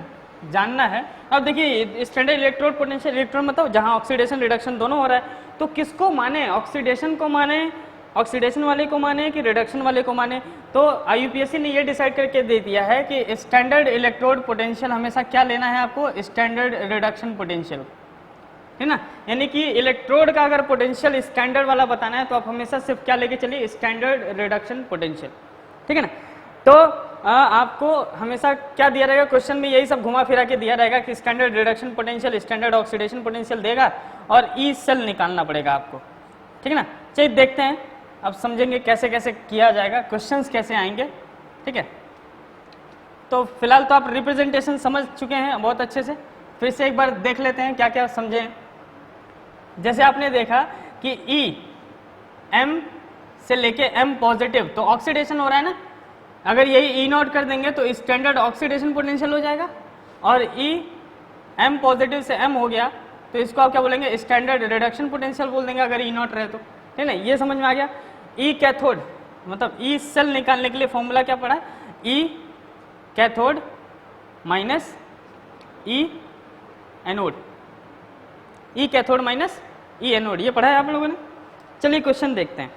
जानना है, अब देखिए स्टैंडर्ड इलेक्ट्रोड पोटेंशियल, इलेक्ट्रोड मतलब जहां ऑक्सीडेशन रिडक्शन दोनों हो रहा है, तो किसको माने, ऑक्सीडेशन को माने, ऑक्सीडेशन वाले को माने कि रिडक्शन वाले को माने। तो आईयूपीएससी ने ये डिसाइड करके दे दिया है कि स्टैंडर्ड इलेक्ट्रोड पोटेंशियल हमेशा क्या लेना है आपको, स्टैंडर्ड रिडक्शन पोटेंशियल, है ना। यानी कि इलेक्ट्रोड का अगर पोटेंशियल स्टैंडर्ड वाला बताना है तो आप हमेशा सिर्फ क्या लेके चलिए, स्टैंडर्ड रिडक्शन पोटेंशियल, ठीक है ना। तो आपको हमेशा क्या दिया रहेगा, क्वेश्चन में यही सब घुमा फिरा के दिया रहेगा कि standard reduction potential, standard oxidation potential देगा और ई सेल निकालना पड़ेगा आपको, ठीक है ना। चलिए देखते हैं, अब समझेंगे कैसे कैसे किया जाएगा, क्वेश्चंस कैसे आएंगे, ठीक है। तो फिलहाल तो आप रिप्रेजेंटेशन समझ चुके हैं बहुत अच्छे से, फिर से एक बार देख लेते हैं क्या क्या समझे। जैसे आपने देखा कि ई एम से लेके एम पॉजिटिव, तो ऑक्सीडेशन हो रहा है ना, अगर यही ई नॉट कर देंगे तो स्टैंडर्ड ऑक्सीडेशन पोटेंशियल हो जाएगा, और ई एम पॉजिटिव से एम हो गया तो इसको आप क्या बोलेंगे, स्टैंडर्ड रिडक्शन पोटेंशियल बोल देंगे अगर ई नॉट रहे तो, ठीक है ना। ये समझ में आ गया। ई कैथोड मतलब ई सेल निकालने के लिए फॉर्मूला क्या पड़ा है, ई कैथोड माइनस ई एनोड, ई कैथोड माइनस ई एनोड, ये पढ़ा है आप लोगों ने। चलिए क्वेश्चन देखते हैं।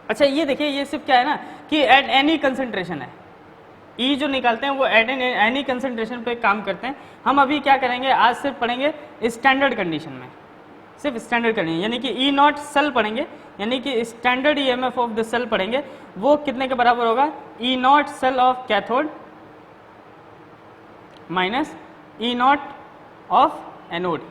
अच्छा ये देखिए, ये सिर्फ क्या है ना कि एट एनी कंसंट्रेशन है, ई जो निकालते हैं वो एट एनी कंसंट्रेशन पे काम करते हैं। हम अभी क्या करेंगे, आज सिर्फ पढ़ेंगे स्टैंडर्ड कंडीशन में, सिर्फ स्टैंडर्ड कंडीशन, यानी कि ई नॉट सेल पढ़ेंगे, यानी कि standard EMF of the cell पढ़ेंगे। वो कितने के बराबर होगा, E not cell of cathode minus E naught of anode.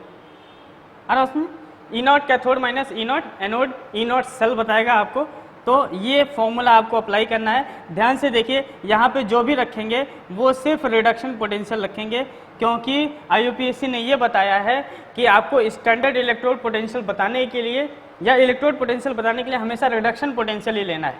अरे उसमें E naught cathode minus E naught anode, E not cell बताएगा आपको, तो ये फॉर्मूला आपको अप्लाई करना है। ध्यान से देखिए, यहाँ पे जो भी रखेंगे वो सिर्फ रिडक्शन पोटेंशियल रखेंगे, क्योंकि IUPAC ने ये बताया है कि आपको स्टैंडर्ड इलेक्ट्रोड पोटेंशियल बताने के लिए या इलेक्ट्रोड पोटेंशियल बताने के लिए हमेशा रिडक्शन पोटेंशियल ही लेना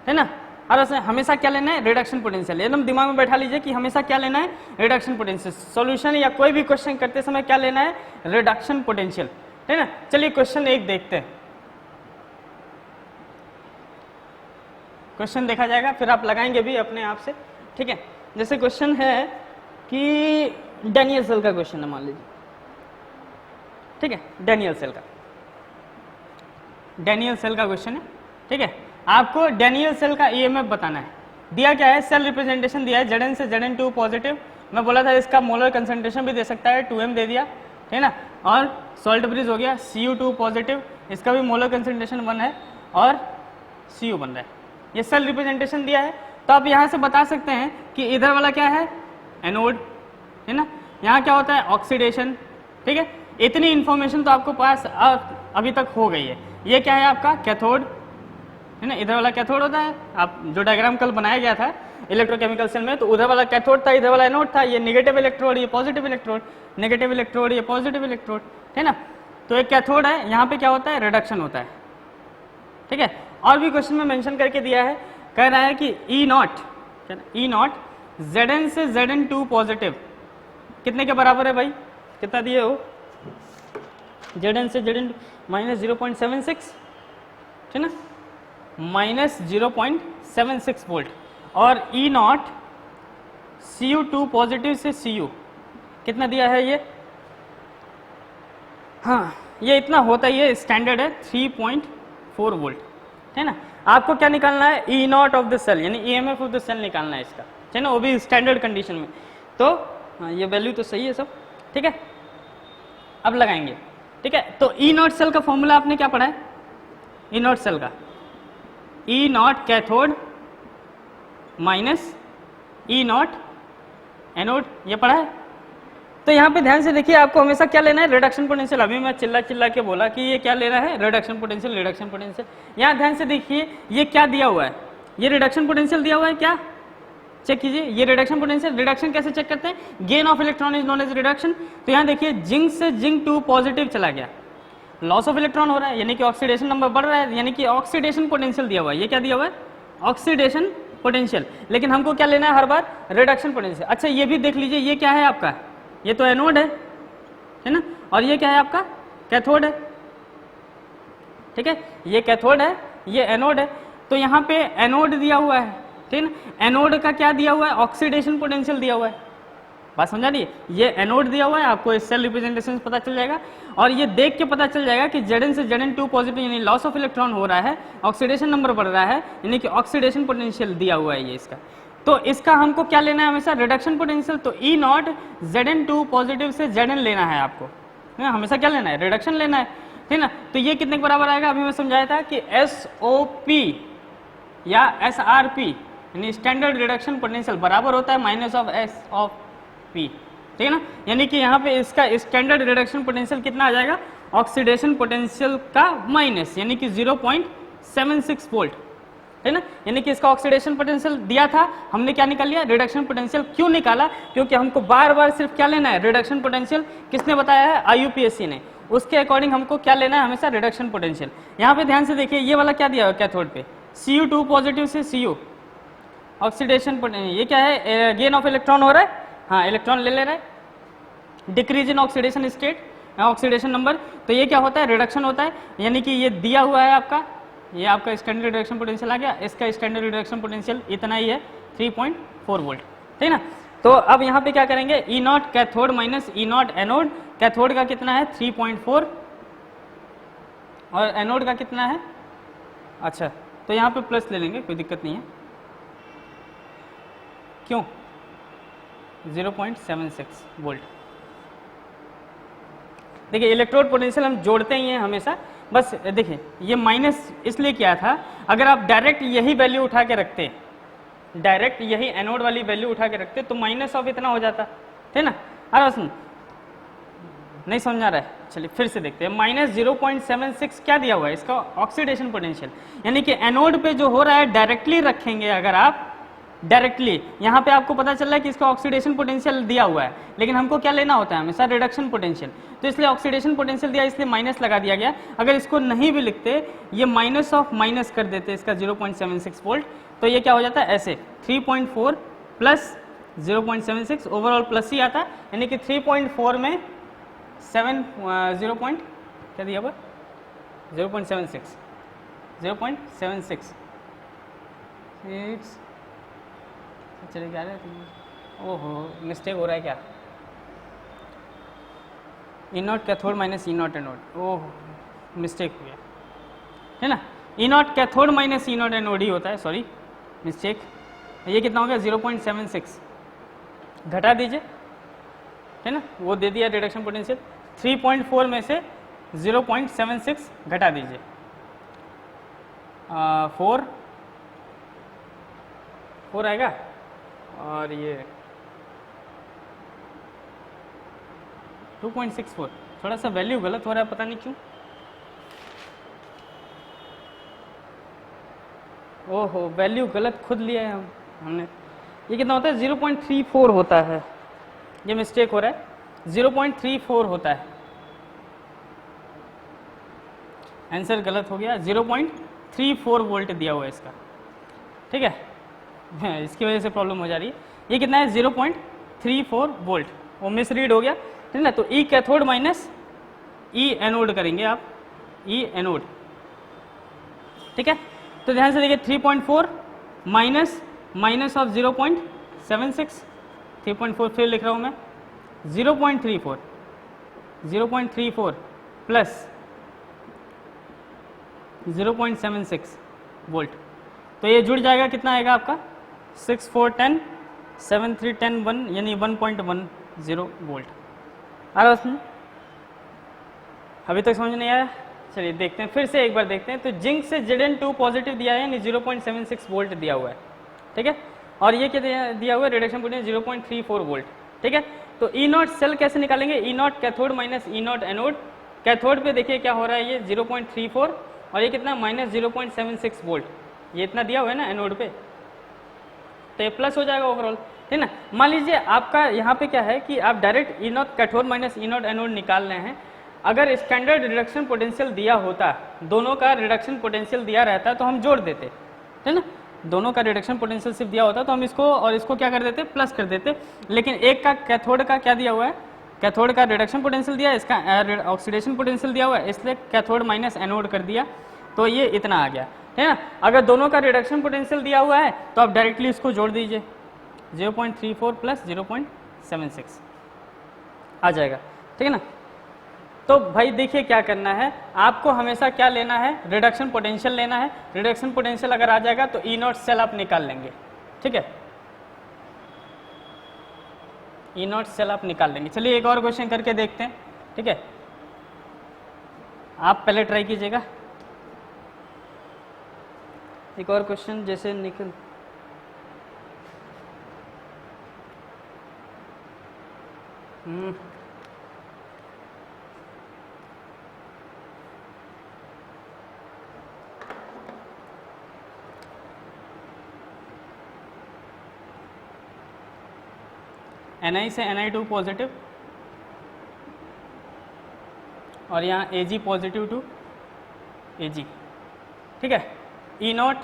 है ना। और हमेशा क्या लेना है, रिडक्शन पोटेंशियल। एकदम दिमाग में बैठा लीजिए कि हमेशा क्या लेना है, रिडक्शन पोटेंशियल। सॉल्यूशन या कोई भी क्वेश्चन करते समय क्या लेना है, रिडक्शन पोटेंशियल, है ना। चलिए क्वेश्चन 1 देखते हैं। क्वेश्चन देखा जाएगा, फिर आप लगाएंगे भी अपने आप से, ठीक है। जैसे क्वेश्चन है कि डैनियल सेल का क्वेश्चन है, मान लीजिए, ठीक है, डैनियल सेल का क्वेश्चन है, ठीक है। आपको डैनियल सेल का EMF बताना है। दिया क्या है, सेल रिप्रेजेंटेशन दिया है Zn से Zn2 पॉजिटिव। मैं बोला था इसका मोलर कंसंट्रेशन भी दे सकता है, 2m दे दिया, है ना। और सॉल्ट ब्रिज हो गया Cu2 पॉजिटिव, इसका भी मोलर कंसंट्रेशन 1 है और Cu बन रहा है। ये सेल रिप्रेजेंटेशन दिया है, तो आप यहाँ से बता सकते हैं कि इधर वाला क्या है, एनोड, है ना। यहाँ क्या होता है, ऑक्सीडेशन, ठीक है। इतनी इंफॉर्मेशन तो आपको पास अभी तक हो गई है। ये क्या है आपका कैथोड, है ना। इधर वाला कैथोड होता है, आप जो डायग्राम कल बनाया गया था इलेक्ट्रोकेमिकल सेल में, तो उधर वाला कैथोड था, इधर वाला एनोड था। ये नेगेटिव इलेक्ट्रोड, ये पॉजिटिव इलेक्ट्रोड, नेगेटिव इलेक्ट्रोड, ये पॉजिटिव इलेक्ट्रोड, है ना। तो एक कैथोड है, यहाँ पे क्या होता है, रिडक्शन होता है, ठीक है। और भी क्वेश्चन में मेंशन करके दिया है, कह रहा है कि E0 Zn से Zn2 पॉजिटिव कितने के बराबर है भाई, कितना दिए हो, Zn से Zn माइनस 0.76, ठीक ना, माइनस 0.76 वोल्ट। और E0 Cu2 पॉजिटिव से Cu कितना दिया है ये, हाँ ये इतना होता ही है, स्टैंडर्ड है 3.4 वोल्ट, है ना। आपको क्या निकालना है, E0 ऑफ द सेल, यानी EMF ऑफ द सेल निकालना है इसका, है ना, वो भी स्टैंडर्ड कंडीशन में। तो हाँ ये वैल्यू तो सही है सब, ठीक है। अब लगाएंगे, ठीक है। तो E0 सेल का फॉर्मूला आपने क्या पढ़ा है, E0 सेल का E0 cathode minus E0 anode, ये पढ़ा है। तो यहाँ पे ध्यान से देखिए, आपको हमेशा क्या लेना है, रिडक्शन पोटेंशियल। अभी मैं चिल्ला के बोला कि ये क्या लेना है, रिडक्शन पोटेंशियल, रिडक्शन पोटेंशियल। यहाँ ध्यान से देखिए, ये क्या दिया हुआ है, ये रिडक्शन पोटेंशियल दिया हुआ है, क्या चेक कीजिए, ये रिडक्शन पोटेंशियल। रिडक्शन कैसे चेक करते हैं, gain of electron is known as reduction. तो यहाँ देखिए, जिंक से Zn2 पॉजिटिव चला गया, लॉस ऑफ इलेक्ट्रॉन हो रहा है, यानी कि ऑक्सीडेशन नंबर बढ़ रहा है, यानी कि ऑक्सीडेशन पोटेंशियल दिया हुआ है। ये क्या दिया हुआ है, ऑक्सीडेशन पोटेंशियल। लेकिन हमको क्या लेना है हर बार, रिडक्शन पोटेंशियल। अच्छा ये भी देख लीजिए, ये क्या है आपका, ये तो एनोड है ना, और ये क्या है आपका, कैथोड है, ठीक है। ये कैथोड है, ये एनोड है। तो यहाँ पे एनोड दिया हुआ है, ठीक है ना। एनोड का क्या दिया हुआ है, ऑक्सीडेशन पोटेंशियल दिया हुआ है। बात समझा रही है, ये एनोड दिया हुआ है, आपको इस सेल रिप्रेजेंटेशन पता चल जाएगा। और ये देख के पता चल जाएगा कि Zn से Zn2 पॉजिटिव, यानी लॉस ऑफ इलेक्ट्रॉन हो रहा है, ऑक्सीडेशन नंबर बढ़ रहा है, यानी कि ऑक्सीडेशन पोटेंशियल दिया हुआ है ये इसका। तो इसका हमको क्या लेना है, हमेशा रिडक्शन पोटेंशियल। तो E0 Zn2 पॉजिटिव से Zn लेना है आपको, हमेशा क्या लेना है, रिडक्शन लेना है, ठीक ना। तो ये कितने के बराबर आएगा, अभी मैं समझाया था कि SOP या SRP यानी स्टैंडर्ड रिडक्शन पोटेंशियल बराबर होता है minus of S of P, ठीक है ना। यानी कि यहाँ पे इसका स्टैंडर्ड रिडक्शन पोटेंशियल कितना आ जाएगा, ऑक्सीडेशन पोटेंशियल का माइनस, यानी कि 0.76 वोल्ट, है ना। यानी कि इसका ऑक्सीडेशन पोटेंशियल दिया था, हमने क्या निकाल लिया, रिडक्शन पोटेंशियल। क्यों निकाला, क्योंकि हमको बार बार सिर्फ क्या लेना है, रिडक्शन पोटेंशियल। किसने बताया है, IUPAC ने। उसके अकॉर्डिंग हमको क्या लेना है, हमेशा रिडक्शन पोटेंशियल। यहाँ पे ध्यान से देखिए, ये वाला क्या दिया हुआ कैथोड पे, Cu2 पॉजिटिव से Cu, ऑक्सीडेशन पोटेंशियल। ये क्या है, गेन ऑफ इलेक्ट्रॉन हो रहा है, हाँ इलेक्ट्रॉन ले रहा है, decrease in oxidation state, oxidation number. तो ये क्या होता है, रिडक्शन होता है। यानी कि ये दिया हुआ है आपका, ये आपका स्टैंडर्ड रिडक्शन पोटेंशियल आ गया। इसका स्टैंडर्ड रिडक्शन पोटेंशियल इतना ही है, 3.4 वोल्ट, ठीक है ना। तो अब यहाँ पे क्या करेंगे, E0 cathode minus E0 anode. Cathode का कितना है 3.4 और एनोड का कितना है, अच्छा तो यहाँ पे प्लस ले लेंगे, कोई दिक्कत नहीं है। क्यों, 0.76 वोल्ट। देखिए इलेक्ट्रोड पोटेंशियल हम जोड़ते ही हैं हमेशा, बस देखिए ये माइनस इसलिए किया था। अगर आप डायरेक्ट यही वैल्यू उठा के रखते, डायरेक्ट यही एनोड वाली वैल्यू उठा के रखते तो माइनस ऑफ इतना हो जाता, ठीक है ना। अरे सुन, नहीं समझ आ रहा है, चलिए फिर से देखते हैं। -0.76 क्या दिया हुआ है, इसका ऑक्सीडेशन पोटेंशियल, यानी कि एनोड पे जो हो रहा है डायरेक्टली रखेंगे अगर आप डायरेक्टली, यहाँ पे आपको पता चल रहा है कि इसका ऑक्सीडेशन पोटेंशियल दिया हुआ है, लेकिन हमको क्या लेना होता है हमेशा, रिडक्शन पोटेंशियल, तो इसलिए ऑक्सीडेशन पोटेंशियल दिया इसलिए माइनस लगा दिया गया। अगर इसको नहीं भी लिखते, ये माइनस ऑफ माइनस कर देते इसका 0.76 वोल्ट, तो ये क्या हो जाता है ऐसे 3.4 प्लस 0.76 ओवरऑल प्लस ही आता है, यानी कि 3.4 में 0. क्या दिया हुआ 0.76 चलिए क्या है, ओहो मिस्टेक हो रहा है क्या, E naught cathode minus E naught anode, oh mistake हो गया है ना, E naught cathode minus E naught anode ही होता है, सॉरी मिस्टेक। ये कितना हो गया 0.76, घटा दीजिए है ना, वो दे दिया रिडक्शन पोटेंशियल, 3.4 में से 0.76 घटा दीजिए, 4 आएगा, और ये 2.64, थोड़ा सा वैल्यू गलत हो रहा है पता नहीं क्यों, ओहो वैल्यू गलत खुद लिया है हमने। ये कितना होता है 0.34 होता है, ये मिस्टेक हो रहा है, 0.34 होता है, आंसर गलत हो गया, 0.34 वोल्ट दिया हुआ है इसका, ठीक है इसकी वजह से प्रॉब्लम हो जा रही है। ये कितना है 0.34 वोल्ट, वो मिसरीड हो गया, ठीक है ना। तो ई कैथोड माइनस ई एनोड करेंगे आप, ई एनोड, ठीक है। तो ध्यान से देखिए 3.4 माइनस माइनस ऑफ 0.76, 3.4 फिर लिख रहा हूँ मैं, 0.34 प्लस 0.76 वोल्ट, तो ये जुड़ जाएगा, कितना आएगा आपका 6 4 10 7 3 10 1, यानी 1.10 वोल्ट आ रहा उसमें। अभी तक समझ नहीं आया, चलिए देखते हैं फिर से एक बार देखते हैं। तो जिंक से Zn2 पॉजिटिव दिया है, यानी 0.76 वोल्ट दिया हुआ है, ठीक है, और ये क्या दिया हुआ है रिडक्शन पोटेंशियल 0.34 वोल्ट, ठीक है। तो ई नॉट सेल कैसे निकालेंगे, E naught cathode minus E naught anode, cathode पे देखिए क्या हो रहा है, ये 0.34 और ये कितना माइनस 0.76 वोल्ट, ये इतना दिया हुआ है ना एनोड पे, तो ये प्लस हो जाएगा ओवरऑल, ठीक ना। मान लीजिए आपका यहाँ पे क्या है कि आप डायरेक्ट ई naught cathode minus E naught anode निकाल रहे हैं, अगर स्टैंडर्ड रिडक्शन पोटेंशियल दिया होता, दोनों का रिडक्शन पोटेंशियल दिया रहता तो हम जोड़ देते, है ना, दोनों का रिडक्शन पोटेंशियल सिर्फ दिया होता तो हम इसको और इसको क्या कर देते, प्लस कर देते, लेकिन एक का कैथोड का क्या दिया हुआ है, कैथोड का रिडक्शन पोटेंशियल दिया है, इसका ऑक्सीडेशन पोटेंशियल दिया हुआ है, इसलिए कैथोड माइनस एनोड कर दिया, तो ये इतना आ गया, है ना। अगर दोनों का रिडक्शन पोटेंशियल दिया हुआ है तो आप डायरेक्टली इसको जोड़ दीजिए, 0.34 प्लस 0.76 आ जाएगा, ठीक है ना। तो भाई देखिए क्या करना है आपको, हमेशा क्या लेना है, रिडक्शन पोटेंशियल लेना है, रिडक्शन पोटेंशियल अगर आ जाएगा तो ई नॉट सेल आप निकाल लेंगे, ठीक है, ई नॉट सेल आप निकाल लेंगे। चलिए एक और क्वेश्चन करके देखते हैं, ठीक है, आप पहले ट्राई कीजिएगा, एक और क्वेश्चन जैसे निकल Ni से Ni2 पॉजिटिव और यहाँ Ag पॉजिटिव टू Ag, ठीक है, E naught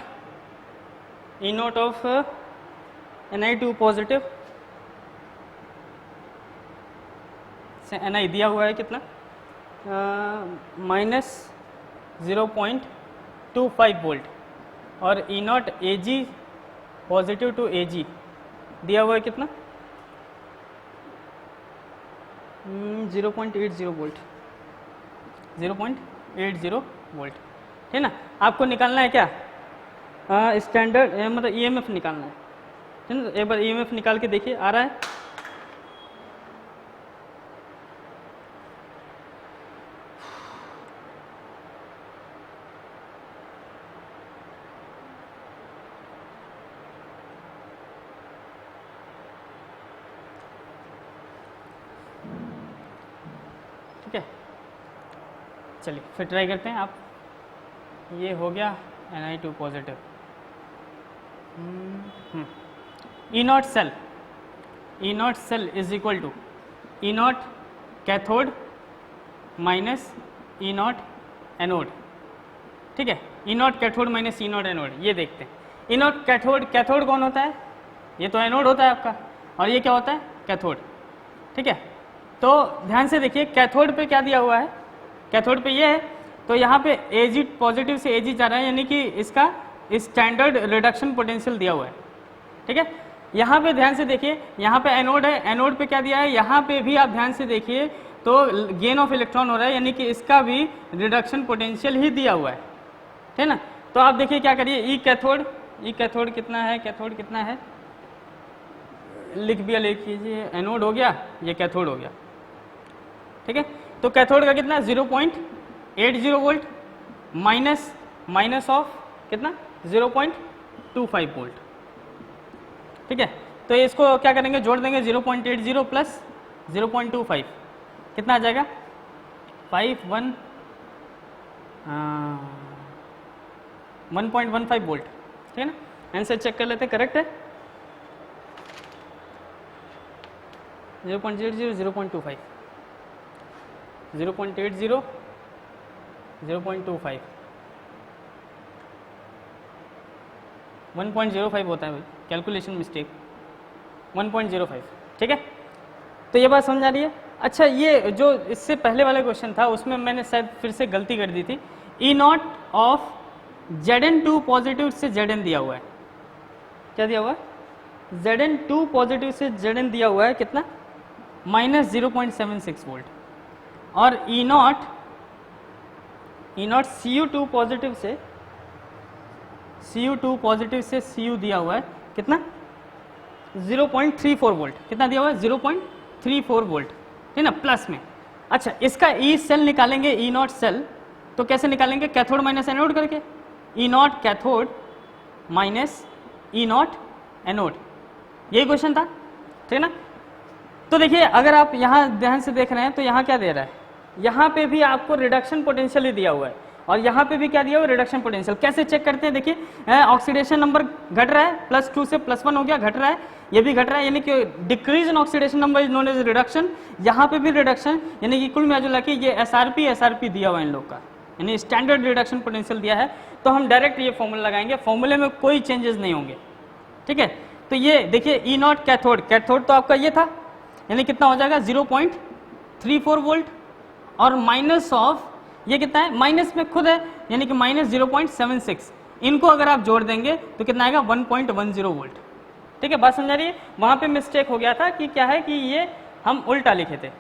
of Ni2 positive से Ni दिया हुआ है कितना, माइनस 0.25 वोल्ट, और E naught Ag positive to Ag दिया हुआ है कितना 0.80 वोल्ट, 0.80 वोल्ट, है ना। आपको निकालना है क्या, स्टैंडर्ड मतलब ईएमएफ निकालना है, ठीक है, एक बार ईएमएफ निकाल के देखिए आ रहा है, चलिए फिर ट्राई करते हैं। आप ये हो गया Ni2 positive. E not cell is equal to E naught cathode minus E naught anode. ठीक है, E naught cathode minus E naught anode. ये देखते हैं ई नॉट कैथोड कौन होता है? ये तो एनोड होता है आपका, और ये क्या होता है? कैथोड। ठीक है, तो ध्यान से देखिए कैथोड पे क्या दिया हुआ है, कैथोड पे ये है, तो यहाँ पे Ag पॉजिटिव से Ag जा रहा है, यानी कि इसका स्टैंडर्ड रिडक्शन पोटेंशियल दिया हुआ है। ठीक है, यहाँ पे ध्यान से देखिए, यहाँ पे एनोड है, एनोड पे क्या दिया है, यहाँ पे भी आप ध्यान से देखिए तो गेन ऑफ इलेक्ट्रॉन हो रहा है, यानी कि इसका भी रिडक्शन पोटेंशियल ही दिया हुआ है। ठीक है ना, तो आप देखिए क्या करिए, ई कैथोड कितना है, कैथोड कितना है, लिख लीजिए, एनोड हो गया, ये कैथोड हो गया। ठीक है, तो कैथोड का कितना 0.80 वोल्ट माइनस ऑफ कितना 0.25 वोल्ट। ठीक है, तो इसको क्या करेंगे, जोड़ देंगे 0.80 प्लस 0.25 कितना आ जाएगा 1.15 वोल्ट। ठीक है ना, आंसर चेक कर लेते हैं, करेक्ट है 0.80 0.25 0.80 0.25 1.05 होता है भाई, कैलकुलेशन मिस्टेक 1.05। ठीक है, तो ये बात समझ आ रही है। अच्छा, ये जो इससे पहले वाला क्वेश्चन था उसमें मैंने शायद फिर से गलती कर दी थी, ई नॉट ऑफ Zn2 पॉजिटिव से Zn दिया हुआ है, क्या दिया हुआ है, Zn2 पॉजिटिव से Zn दिया हुआ है कितना माइनस 0.76 वोल्ट, और ई नॉट Cu2 पॉजिटिव से Cu दिया हुआ है कितना 0.34 वोल्ट, कितना दिया हुआ है 0.34 वोल्ट। ठीक ना, प्लस में। अच्छा, इसका ई सेल निकालेंगे, ई नॉट सेल, तो कैसे निकालेंगे, कैथोड माइनस एनोड करके, E naught cathode minus E naught anode, यही क्वेश्चन था। ठीक है ना, तो देखिए अगर आप यहाँ ध्यान से देख रहे हैं तो यहाँ क्या दे रहा है, यहाँ पे भी आपको रिडक्शन पोटेंशियल ही दिया हुआ है, और यहाँ पे भी क्या दिया हुआ है, रिडक्शन पोटेंशियल। कैसे चेक करते हैं, देखिए ऑक्सीडेशन नंबर घट रहा है, +2 से +1 हो गया, घट रहा है, ये भी घट रहा है, यानी कि decrease in oxidation number is known as reduction. यहाँ पे भी रिडक्शन, यानी कि कुल मिला के ये एसआरपी दिया हुआ है इन लोग का, यानी स्टैंडर्ड रिडक्शन पोटेंशियल दिया है। तो हम डायरेक्ट ये फॉर्मूला लगाएंगे, फॉर्मूले में कोई चेंजेस नहीं होंगे। ठीक है, तो ये देखिए ई नॉट कैथोड तो आपका ये था, यानी कितना हो जाएगा 0.34 वोल्ट, और माइनस ऑफ ये कितना है, माइनस में खुद है, यानी कि माइनस 0.76, इनको अगर आप जोड़ देंगे तो कितना आएगा 1.10 वोल्ट। ठीक है, बात समझा रही है, वहां पे मिस्टेक हो गया था कि क्या है कि ये हम उल्टा लिखे थे।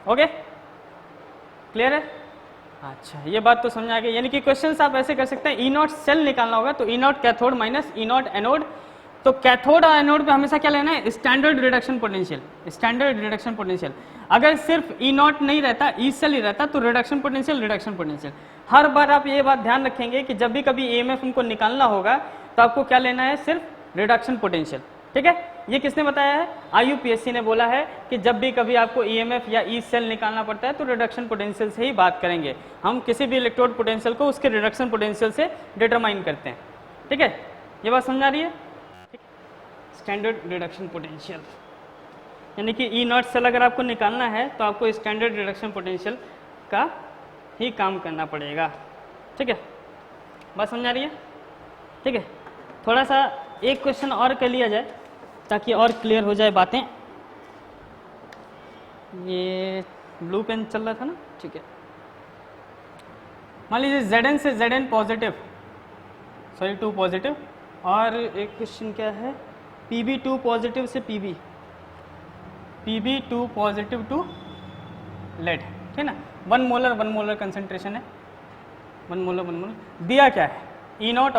ओके, क्लियर है। अच्छा, ये बात तो समझ आ गई, यानी कि क्वेश्चंस आप ऐसे कर सकते हैं, ई नॉट सेल निकालना होगा तो E naught cathode minus E naught anode, तो कैथोड और एनोड पे हमेशा क्या लेना है, स्टैंडर्ड रिडक्शन पोटेंशियल। अगर सिर्फ ई नॉट नहीं रहता, ई सेल ही रहता, तो रिडक्शन पोटेंशियल। हर बार आप ये बात ध्यान रखेंगे कि जब भी कभी ईएमएफ उनको निकालना होगा तो आपको क्या लेना है, सिर्फ रिडक्शन पोटेंशियल। ठीक है, ये किसने बताया है, IUPAC ने बोला है कि जब भी कभी आपको ईएमएफ या ई सेल निकालना पड़ता है तो रिडक्शन पोटेंशियल से ही बात करेंगे। हम किसी भी इलेक्ट्रोड पोटेंशियल को उसके रिडक्शन पोटेंशियल से डिटरमाइन करते हैं। ठीक है, ये बात समझ आ रही है। स्टैंडर्ड रिडक्शन पोटेंशियल, यानी कि ई नॉट सेल अगर आपको निकालना है तो आपको स्टैंडर्ड रिडक्शन पोटेंशियल का ही काम करना पड़ेगा। ठीक है, बात समझ आ रही है। ठीक है, थोड़ा सा एक क्वेश्चन और कर लिया जाए ताकि और क्लियर हो जाए बातें। ये ब्लू पेन चल रहा था ना, ठीक है। मान लीजिए Zn से Zn पॉजिटिव, 2 पॉजिटिव, और एक क्वेश्चन क्या है, Pb2 पॉजिटिव से Pb2 पॉजिटिव टू लेड। ठीक ना, 1 मोलर कंसंट्रेशन है, 1 मोलर। दिया क्या है, ई नॉट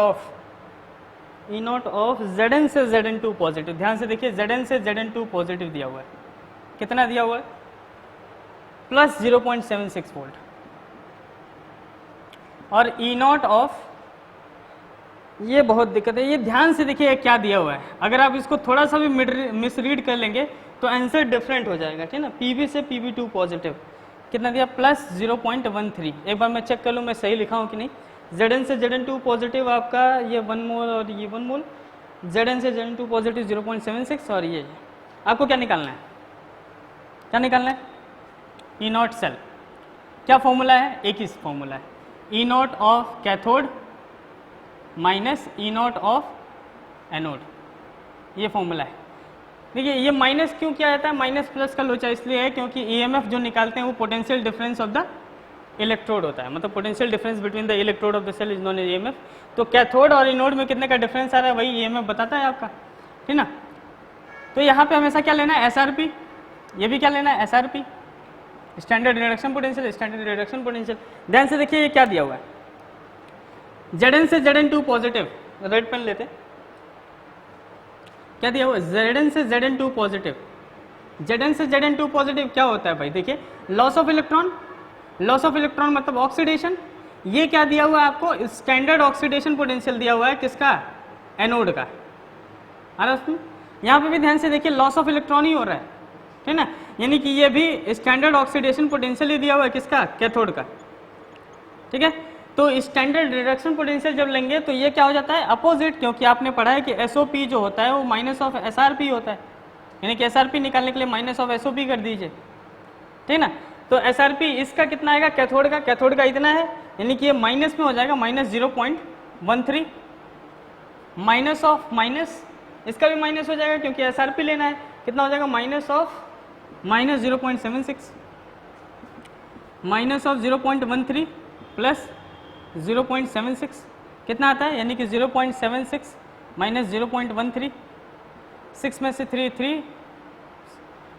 ऑफ Zn से Zn2 पॉजिटिव। ध्यान से देखिए, Zn से Zn2 पॉजिटिव दिया हुआ है, कितना दिया हुआ है, प्लस 0.76 वोल्ट, और ई नॉट ऑफ, ये बहुत दिक्कत है, ये ध्यान से देखिए क्या दिया हुआ है। अगर आप इसको थोड़ा सा भी मिसरीड कर लेंगे तो आंसर डिफरेंट हो जाएगा। ठीक है ना, Pb से Pb2 पॉजिटिव, कितना दिया, प्लस 0.13। एक बार मैं चेक कर लूँ मैं सही लिखा हूँ कि नहीं। Zn से Zn2 पॉजिटिव आपका ये 1 मोल और ये 1 मोल, Zn से Zn2 पॉजिटिव 0.76 और ये आपको क्या निकालना है, क्या निकालना है, ई नॉट सेल। क्या फॉर्मूला है, एक ही फॉर्मूला है, E naught of cathode minus E naught of anode, ये फॉर्मूला है। देखिए ये माइनस क्यों किया जाता है, माइनस प्लस का लोचा इसलिए है क्योंकि ईएमएफ जो निकालते हैं वो potential difference of the electrode होता है, मतलब potential difference between the electrode of the cell is known as EMF. तो कैथोड और एनोड में कितने का डिफरेंस आ रहा है वही ईएमएफ बताता है आपका, ठीक ना। तो यहाँ पे हमेशा क्या लेना है, एसआरपी, ये भी क्या लेना है, SRP, standard reduction potential, standard reduction potential. ध्यान से देखिए ये क्या दिया हुआ है, Zn से Zn2 पॉजिटिव, रेड पेन लेते, क्या दिया हुआ, Zn से Zn2 पॉजिटिव, Zn से Zn2 पॉजिटिव क्या होता है भाई, देखिए loss of electron, loss of electron मतलब ऑक्सीडेशन। ये क्या दिया हुआ है आपको, स्टैंडर्ड ऑक्सीडेशन पोटेंशियल दिया हुआ है, किसका, एनोड का। आ रहा है, यहाँ पे भी ध्यान से देखिए लॉस ऑफ इलेक्ट्रॉन ही हो रहा है, ठीक ना, यानी कि ये भी स्टैंडर्ड ऑक्सीडेशन पोटेंशियल ही दिया हुआ है, किसका, कैथोड का, ठीक है। तो स्टैंडर्ड रिडक्शन पोटेंशियल जब लेंगे तो ये क्या हो जाता है, अपोजिट, क्योंकि आपने पढ़ा है कि एसओपी जो होता है वो माइनस ऑफ एसआरपी होता है, यानी कि एसआरपी निकालने के लिए माइनस ऑफ एसओपी कर दीजिए, ठीक ना। तो एसआरपी इसका कितना आएगा, कैथोड का इतना है, यानी कि ये माइनस में हो जाएगा, माइनस 0.13, माइनस ऑफ माइनस, इसका भी माइनस हो जाएगा क्योंकि एसआरपी लेना है, कितना हो जाएगा, minus of minus 0.76, minus of 0.13 plus 0.76 कितना आता है, यानी कि 0.76 माइनस 0.13, 6 में से 3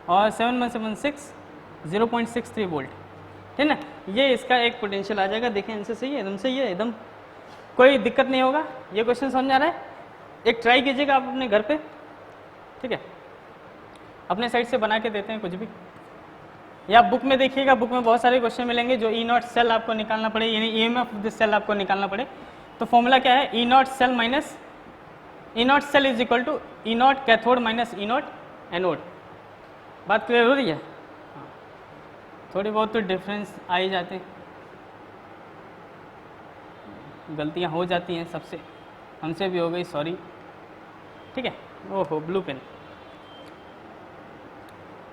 और 7 में से 6, 0.63 वोल्ट, ठीक ना। ये इसका एक पोटेंशियल आ जाएगा। देखें आंसर सही है, एकदम सही है, एकदम कोई दिक्कत नहीं होगा। ये क्वेश्चन समझ आ रहा है, एक ट्राई कीजिएगा आप अपने घर पे, ठीक है, अपने साइड से बना के देते हैं कुछ भी, या बुक में देखिएगा, बुक में बहुत सारे क्वेश्चन मिलेंगे जो ई नॉट सेल आपको निकालना पड़े, यानी ईएमएफ ऑफ दिस सेल आपको निकालना पड़े। तो फॉर्मूला क्या है, E not cell minus E not cell is equal to E naught cathode minus E naught anode. बात क्लियर हो रही है, थोड़ी बहुत तो डिफरेंस आ ही जाते हैं, गलतियां हो जाती हैं सबसे, हमसे भी हो गई, सॉरी, ठीक है। ओहो ब्लू पेन,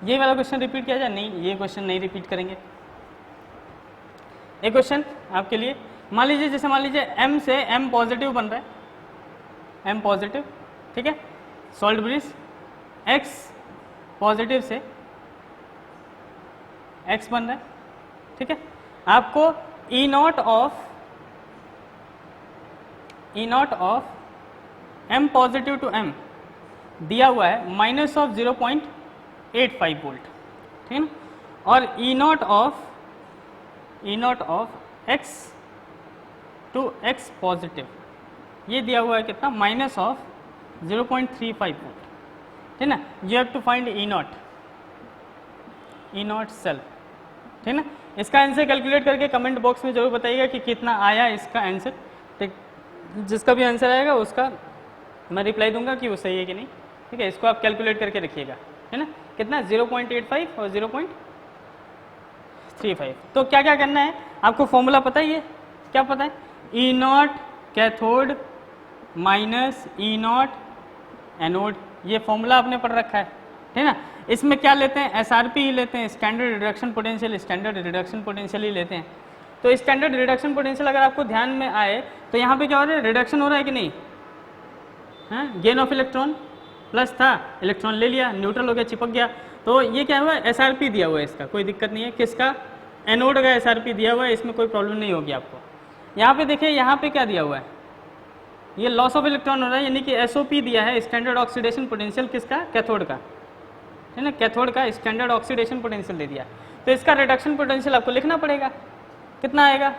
ये वाला क्वेश्चन रिपीट किया जाए, नहीं ये क्वेश्चन नहीं रिपीट करेंगे। एक क्वेश्चन आपके लिए, मान लीजिए जैसे मान लीजिए M से M पॉजिटिव बन रहा है, M पॉजिटिव, ठीक है, सॉल्ट ब्रिज, X पॉजिटिव से X बन रहा है, ठीक है। आपको E naught of M positive to M दिया हुआ है माइनस ऑफ 0.85 वोल्ट, ठीक है ना, और E naught of X to X positive ये दिया हुआ है कितना, माइनस ऑफ 0.35 वोल्ट, ठीक ना। You have to find E not cell, ठीक ना। इसका आंसर कैलकुलेट करके कमेंट बॉक्स में जरूर बताइएगा कि कितना आया इसका आंसर, ठीक। जिसका भी आंसर आएगा उसका मैं रिप्लाई दूंगा कि वो सही है कि नहीं, ठीक है। इसको आप कैलकुलेट करके रखिएगा, है ना, कितना 0.85 और 0.35। तो क्या क्या करना है आपको, फॉर्मूला पता ही है, क्या पता है, E naught cathode minus E naught anode, ये फॉर्मूला आपने पढ़ रखा है, ठीक ना। इसमें क्या लेते हैं, एसआरपी ही लेते हैं, स्टैंडर्ड रिडक्शन पोटेंशियल ही लेते हैं। तो स्टैंडर्ड रिडक्शन पोटेंशियल अगर आपको ध्यान में आए तो यहाँ पे क्या हो रहा है, रिडक्शन हो रहा है कि नहीं, है, गेन ऑफ इलेक्ट्रॉन, प्लस था, इलेक्ट्रॉन ले लिया, न्यूट्रल हो गया, चिपक गया, तो ये क्या हुआ, एसआरपी दिया हुआ है, इसका कोई दिक्कत नहीं है, किसका, एनोड का एसआरपी दिया हुआ है, इसमें कोई प्रॉब्लम नहीं होगी आपको। यहाँ पे देखिए, यहाँ पे क्या दिया हुआ है, ये लॉस ऑफ इलेक्ट्रॉन हो रहा है, यानी कि एसओपी दिया है, स्टैंडर्ड ऑक्सीडेशन पोटेंशियल, किसका, कैथोड का, है ना, कैथोड का स्टैंडर्ड ऑक्सीडेशन पोटेंशियल दे दिया। तो इसका रिडक्शन पोटेंशियल आपको लिखना पड़ेगा, कितना आएगा,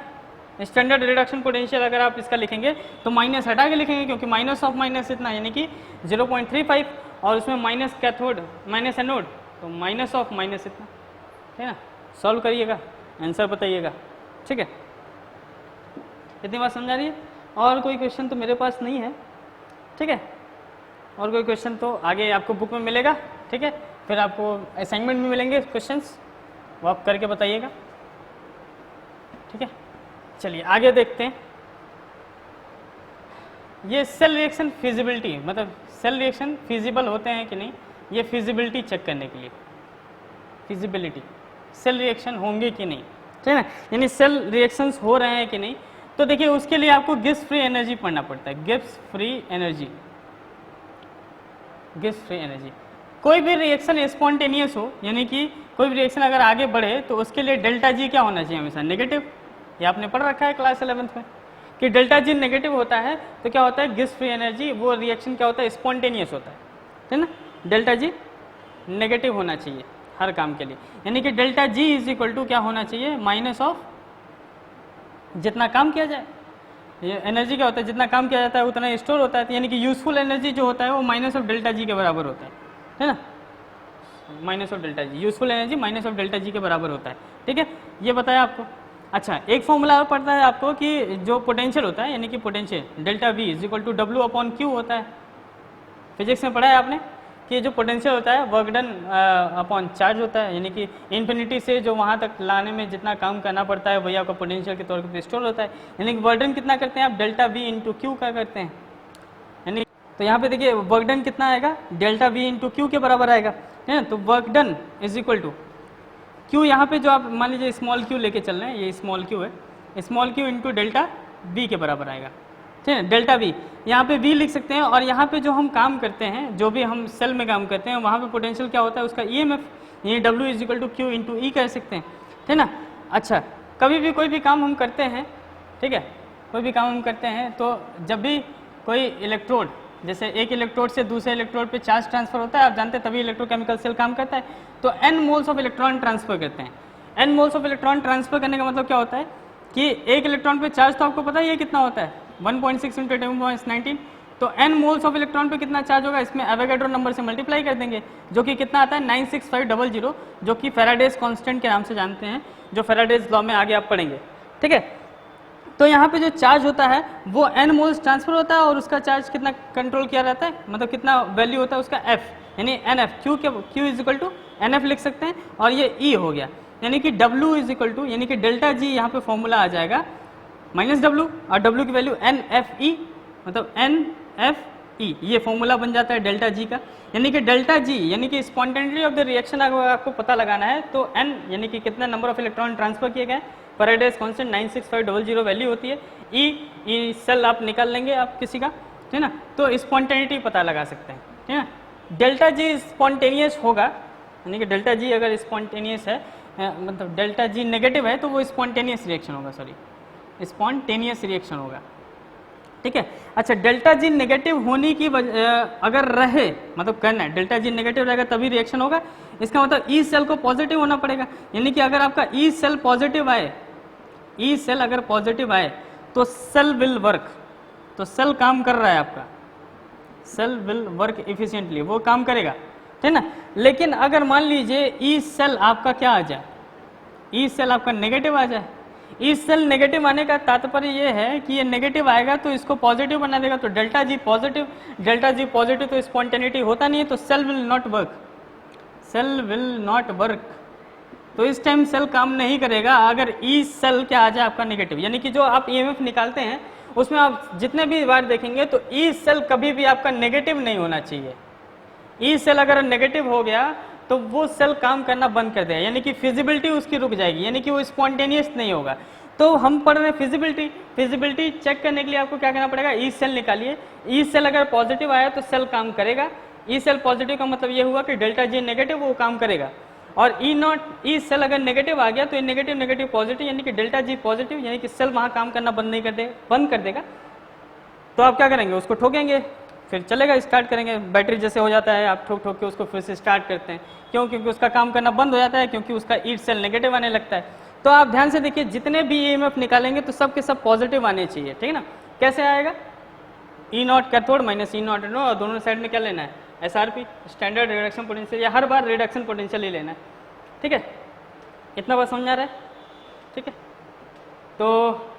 स्टैंडर्ड रिडक्शन पोटेंशियल अगर आप इसका लिखेंगे तो माइनस हटा के लिखेंगे, क्योंकि माइनस ऑफ माइनस इतना, यानी कि 0.35, और उसमें माइनस कैथोड माइनस एनोड, तो माइनस ऑफ माइनस इतना, है ना। सॉल्व करिएगा, आंसर बताइएगा, ठीक है। इतनी बात समझा रही है, और कोई क्वेश्चन तो मेरे पास नहीं है, ठीक है, और कोई क्वेश्चन तो आगे आपको बुक में मिलेगा, ठीक है, फिर आपको असाइनमेंट में मिलेंगे क्वेश्चंस, वो आप करके बताइएगा। ठीक है, चलिए आगे देखते हैं। ये सेल रिएक्शन फिजिबिलिटी, मतलब सेल रिएक्शन फिजिबल होते हैं कि नहीं, ये फिजिबिलिटी चेक करने के लिए, फिजिबिलिटी सेल रिएक्शन होंगे कि नहीं, ठीक है ना, यानी सेल रिएक्शंस हो रहे हैं कि नहीं। तो देखिए उसके लिए आपको गिब्स फ्री एनर्जी पढ़ना पड़ता है, Gibbs free energy, Gibbs free energy. कोई भी रिएक्शन स्पॉन्टेनियस हो, यानी कि कोई भी रिएक्शन अगर आगे बढ़े तो उसके लिए डेल्टा जी क्या होना चाहिए, हमेशा नेगेटिव। ये आपने पढ़ रखा है क्लास 11th में कि डेल्टा जी नेगेटिव होता है तो क्या होता है, गिब्स फ्री एनर्जी, वो रिएक्शन क्या होता है, स्पॉन्टेनियस होता है, ठीक ना। डेल्टा जी नेगेटिव होना चाहिए हर काम के लिए, यानी कि delta G is equal to क्या होना चाहिए, माइनस ऑफ जितना काम किया जाए। ये एनर्जी क्या होता है, जितना काम किया जाता है उतना स्टोर होता है, यानी कि यूजफुल एनर्जी जो होता है वो माइनस ऑफ डेल्टा जी के बराबर होता है ना, minus of delta G, useful energy minus of delta G के बराबर होता है, ठीक है, ये बताया आपको। अच्छा, एक फॉर्मूला और पढ़ता है आपको कि जो पोटेंशियल होता है, यानी कि potential delta V is equal to W upon Q होता है। फिजिक्स में पढ़ा है आपने कि जो पोटेंशियल होता है वर्क डन अपॉन चार्ज होता है, यानी कि इन्फिनिटी से जो वहाँ तक लाने में जितना काम करना पड़ता है वही आपका पोटेंशियल के तौर पर स्टोर होता है, यानी कि वर्क डन कितना करते हैं आप, डेल्टा वी इंटू क्यू का करते हैं, यानी तो यहाँ पे देखिए वर्क डन कितना आएगा, डेल्टा वी इंटू क्यू के बराबर आएगा, है ना। तो work done is equal to Q, यहाँ पे जो आप मान लीजिए स्मॉल क्यू लेके चल रहे हैं, ये स्मॉल क्यू है, small Q into delta we के बराबर आएगा, ठीक है, डेल्टा वी, यहाँ पे वी लिख सकते हैं। और यहाँ पे जो हम काम करते हैं, जो भी हम सेल में काम करते हैं, वहाँ पे पोटेंशियल क्या होता है उसका ईएमएफ, यानी W is equal to Q into E कह सकते हैं, ठीक ना। अच्छा, कभी भी कोई भी काम हम करते हैं, ठीक है, कोई भी काम हम करते हैं तो जब भी कोई इलेक्ट्रोड, जैसे एक इलेक्ट्रोड से दूसरे इलेक्ट्रोड पे चार्ज ट्रांसफर होता है, आप जानते हैं तभी इलेक्ट्रोकेमिकल सेल काम करता है, तो n moles of electron transfer करते हैं। n moles of electron transfer करने का मतलब क्या होता है कि एक इलेक्ट्रॉन पे चार्ज तो आपको पता है ये कितना होता है, 1.6 इंटू 10⁻19, तो n मोल्स ऑफ इलेक्ट्रॉन पे कितना चार्ज होगा, इसमें एवोगैड्रो नंबर से मल्टीप्लाई कर देंगे, जो कि कितना आता है 96500, जो कि फैराडेज कांस्टेंट के नाम से जानते हैं, जो फैराडेज लॉ में आगे आप पढ़ेंगे, ठीक है। तो यहाँ पे जो चार्ज होता है वो n मोल्स ट्रांसफर होता है और उसका चार्ज कितना कंट्रोल किया रहता है, मतलब कितना वैल्यू होता है उसका f, यानी nf, q is equal to nf लिख सकते हैं, और ये e हो गया, यानी कि w इज इक्वल टू, यानी कि डेल्टा g यहाँ पे फॉर्मूला आ जाएगा माइनस w, और w की वैल्यू nfe, मतलब nfe, ये फॉर्मूला बन जाता है डेल्टा g का, यानी कि डेल्टा g यानी कि स्पॉन्टेनिटी ऑफ द रिएक्शन अगर आपको पता लगाना है तो n यानी कि कितना नंबर ऑफ इलेक्ट्रॉन ट्रांसफर किए गए, फैराडेज कांस्टेंट 96500 वैल्यू होती है, ई सेल आप निकाल लेंगे आप किसी का, ठीक ना, तो स्पॉन्टेनिटी पता लगा सकते हैं, ठीक है। डेल्टा जी स्पॉन्टेनियस होगा, यानी कि डेल्टा जी अगर स्पॉन्टेनियस है, मतलब डेल्टा जी नेगेटिव है तो वो स्पॉन्टेनियस रिएक्शन होगा, सॉरी स्पॉन्टेनियस रिएक्शन होगा, ठीक है। अच्छा, डेल्टा जी नेगेटिव होने की अगर रहे, मतलब करना है डेल्टा जी नेगेटिव रहेगा तभी रिएक्शन होगा, इसका मतलब ई सेल को पॉजिटिव होना पड़ेगा, यानी कि अगर आपका ई सेल पॉजिटिव आए, ई सेल अगर पॉजिटिव आए तो सेल विल वर्क, तो सेल काम कर रहा है आपका, सेल विल वर्क इफिशिएंटली, वो काम करेगा, ठीक ना। लेकिन अगर मान लीजिए ई सेल आपका क्या आ जाए, ई सेल आपका नेगेटिव आ जाए, ई सेल नेगेटिव आने का तात्पर्य ये है कि ये नेगेटिव आएगा तो इसको पॉजिटिव बना देगा, तो डेल्टा जी पॉजिटिव तो स्पॉन्टेनिटी होता नहीं है, तो cell will not work, cell will not work, तो इस टाइम सेल काम नहीं करेगा अगर ई सेल क्या आ जाए आपका नेगेटिव, यानी कि जो आप ईएमएफ निकालते हैं उसमें आप जितने भी बार देखेंगे तो ई सेल कभी भी आपका नेगेटिव नहीं होना चाहिए। ई सेल अगर नेगेटिव हो गया तो वो सेल काम करना बंद कर देगा, यानी कि फिजिबिलिटी उसकी रुक जाएगी, यानी कि वो स्पॉन्टेनियस नहीं होगा। तो हम पढ़ रहे हैं फिजिबिलिटी चेक करने के लिए आपको क्या करना पड़ेगा, ई सेल निकालिए, ई सेल अगर पॉजिटिव आया तो सेल काम करेगा, ई सेल पॉजिटिव का मतलब ये हुआ कि डेल्टा जी नेगेटिव वो काम करेगा, और ई सेल अगर नेगेटिव आ गया तो ये नेगेटिव पॉजिटिव, यानी कि डेल्टा जी पॉजिटिव, यानी कि सेल वहाँ काम करना बंद कर देगा। तो आप क्या करेंगे, उसको ठोकेंगे, फिर चलेगा, स्टार्ट करेंगे, बैटरी जैसे हो जाता है, आप ठोक के उसको फिर से स्टार्ट करते हैं, क्यों, क्योंकि उसका काम करना बंद हो जाता है, क्योंकि उसका ई सेल नेगेटिव आने लगता है। तो आप ध्यान से देखिए, जितने भी ईएमएफ निकालेंगे तो सब के सब पॉजिटिव आने चाहिए, ठीक है ना। कैसे आएगा, E naught cathode minus E naught anode, और दोनों साइड में क्या लेना है, एसआरपी, स्टैंडर्ड रिडक्शन पोटेंशियल, या हर बार रिडक्शन पोटेंशियल ही लेना है, ठीक है। इतना बात समझ आ रहा है, ठीक है। तो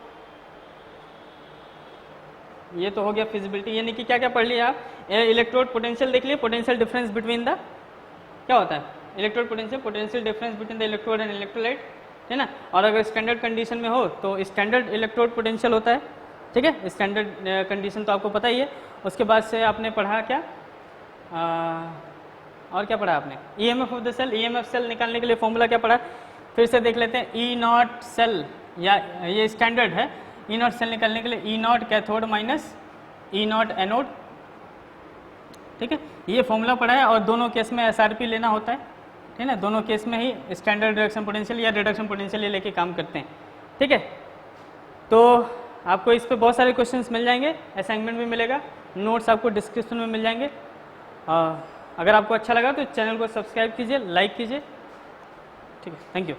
ये तो हो गया फिजिबिलिटी, यानी कि क्या क्या पढ़ लिया आप, इलेक्ट्रोड पोटेंशियल देख लिए, पोटेंशियल डिफरेंस बिटवीन द, क्या होता है electrode potential difference between the electrode and electrolyte, है ना। और अगर स्टैंडर्ड कंडीशन में हो तो स्टैंडर्ड इलेक्ट्रोड पोटेंशियल होता है, ठीक है, स्टैंडर्ड कंडीशन तो आपको पता ही है। उसके बाद से आपने पढ़ा क्या, और क्या पढ़ा आपने, EMF of the cell, EMF cell निकालने के लिए फॉर्मूला क्या पढ़ा, फिर से देख लेते हैं। ई नॉट सेल, या ये स्टैंडर्ड है, ई नॉट सेल निकालने के लिए E naught cathode minus E naught anode, ठीक है, ये फॉर्मूला पढ़ा है। और दोनों केस में एसआरपी लेना होता है, ठीक है ना, दोनों केस में ही स्टैंडर्ड रिडक्शन पोटेंशियल या रिडक्शन पोटेंशियल ये लेके काम करते हैं, ठीक है। तो आपको इस पे बहुत सारे क्वेश्चंस मिल जाएंगे, असाइनमेंट भी मिलेगा, नोट्स आपको डिस्क्रिप्शन में मिल जाएंगे। अगर आपको अच्छा लगा तो चैनल को सब्सक्राइब कीजिए, लाइक कीजिए, ठीक है, थैंक यू।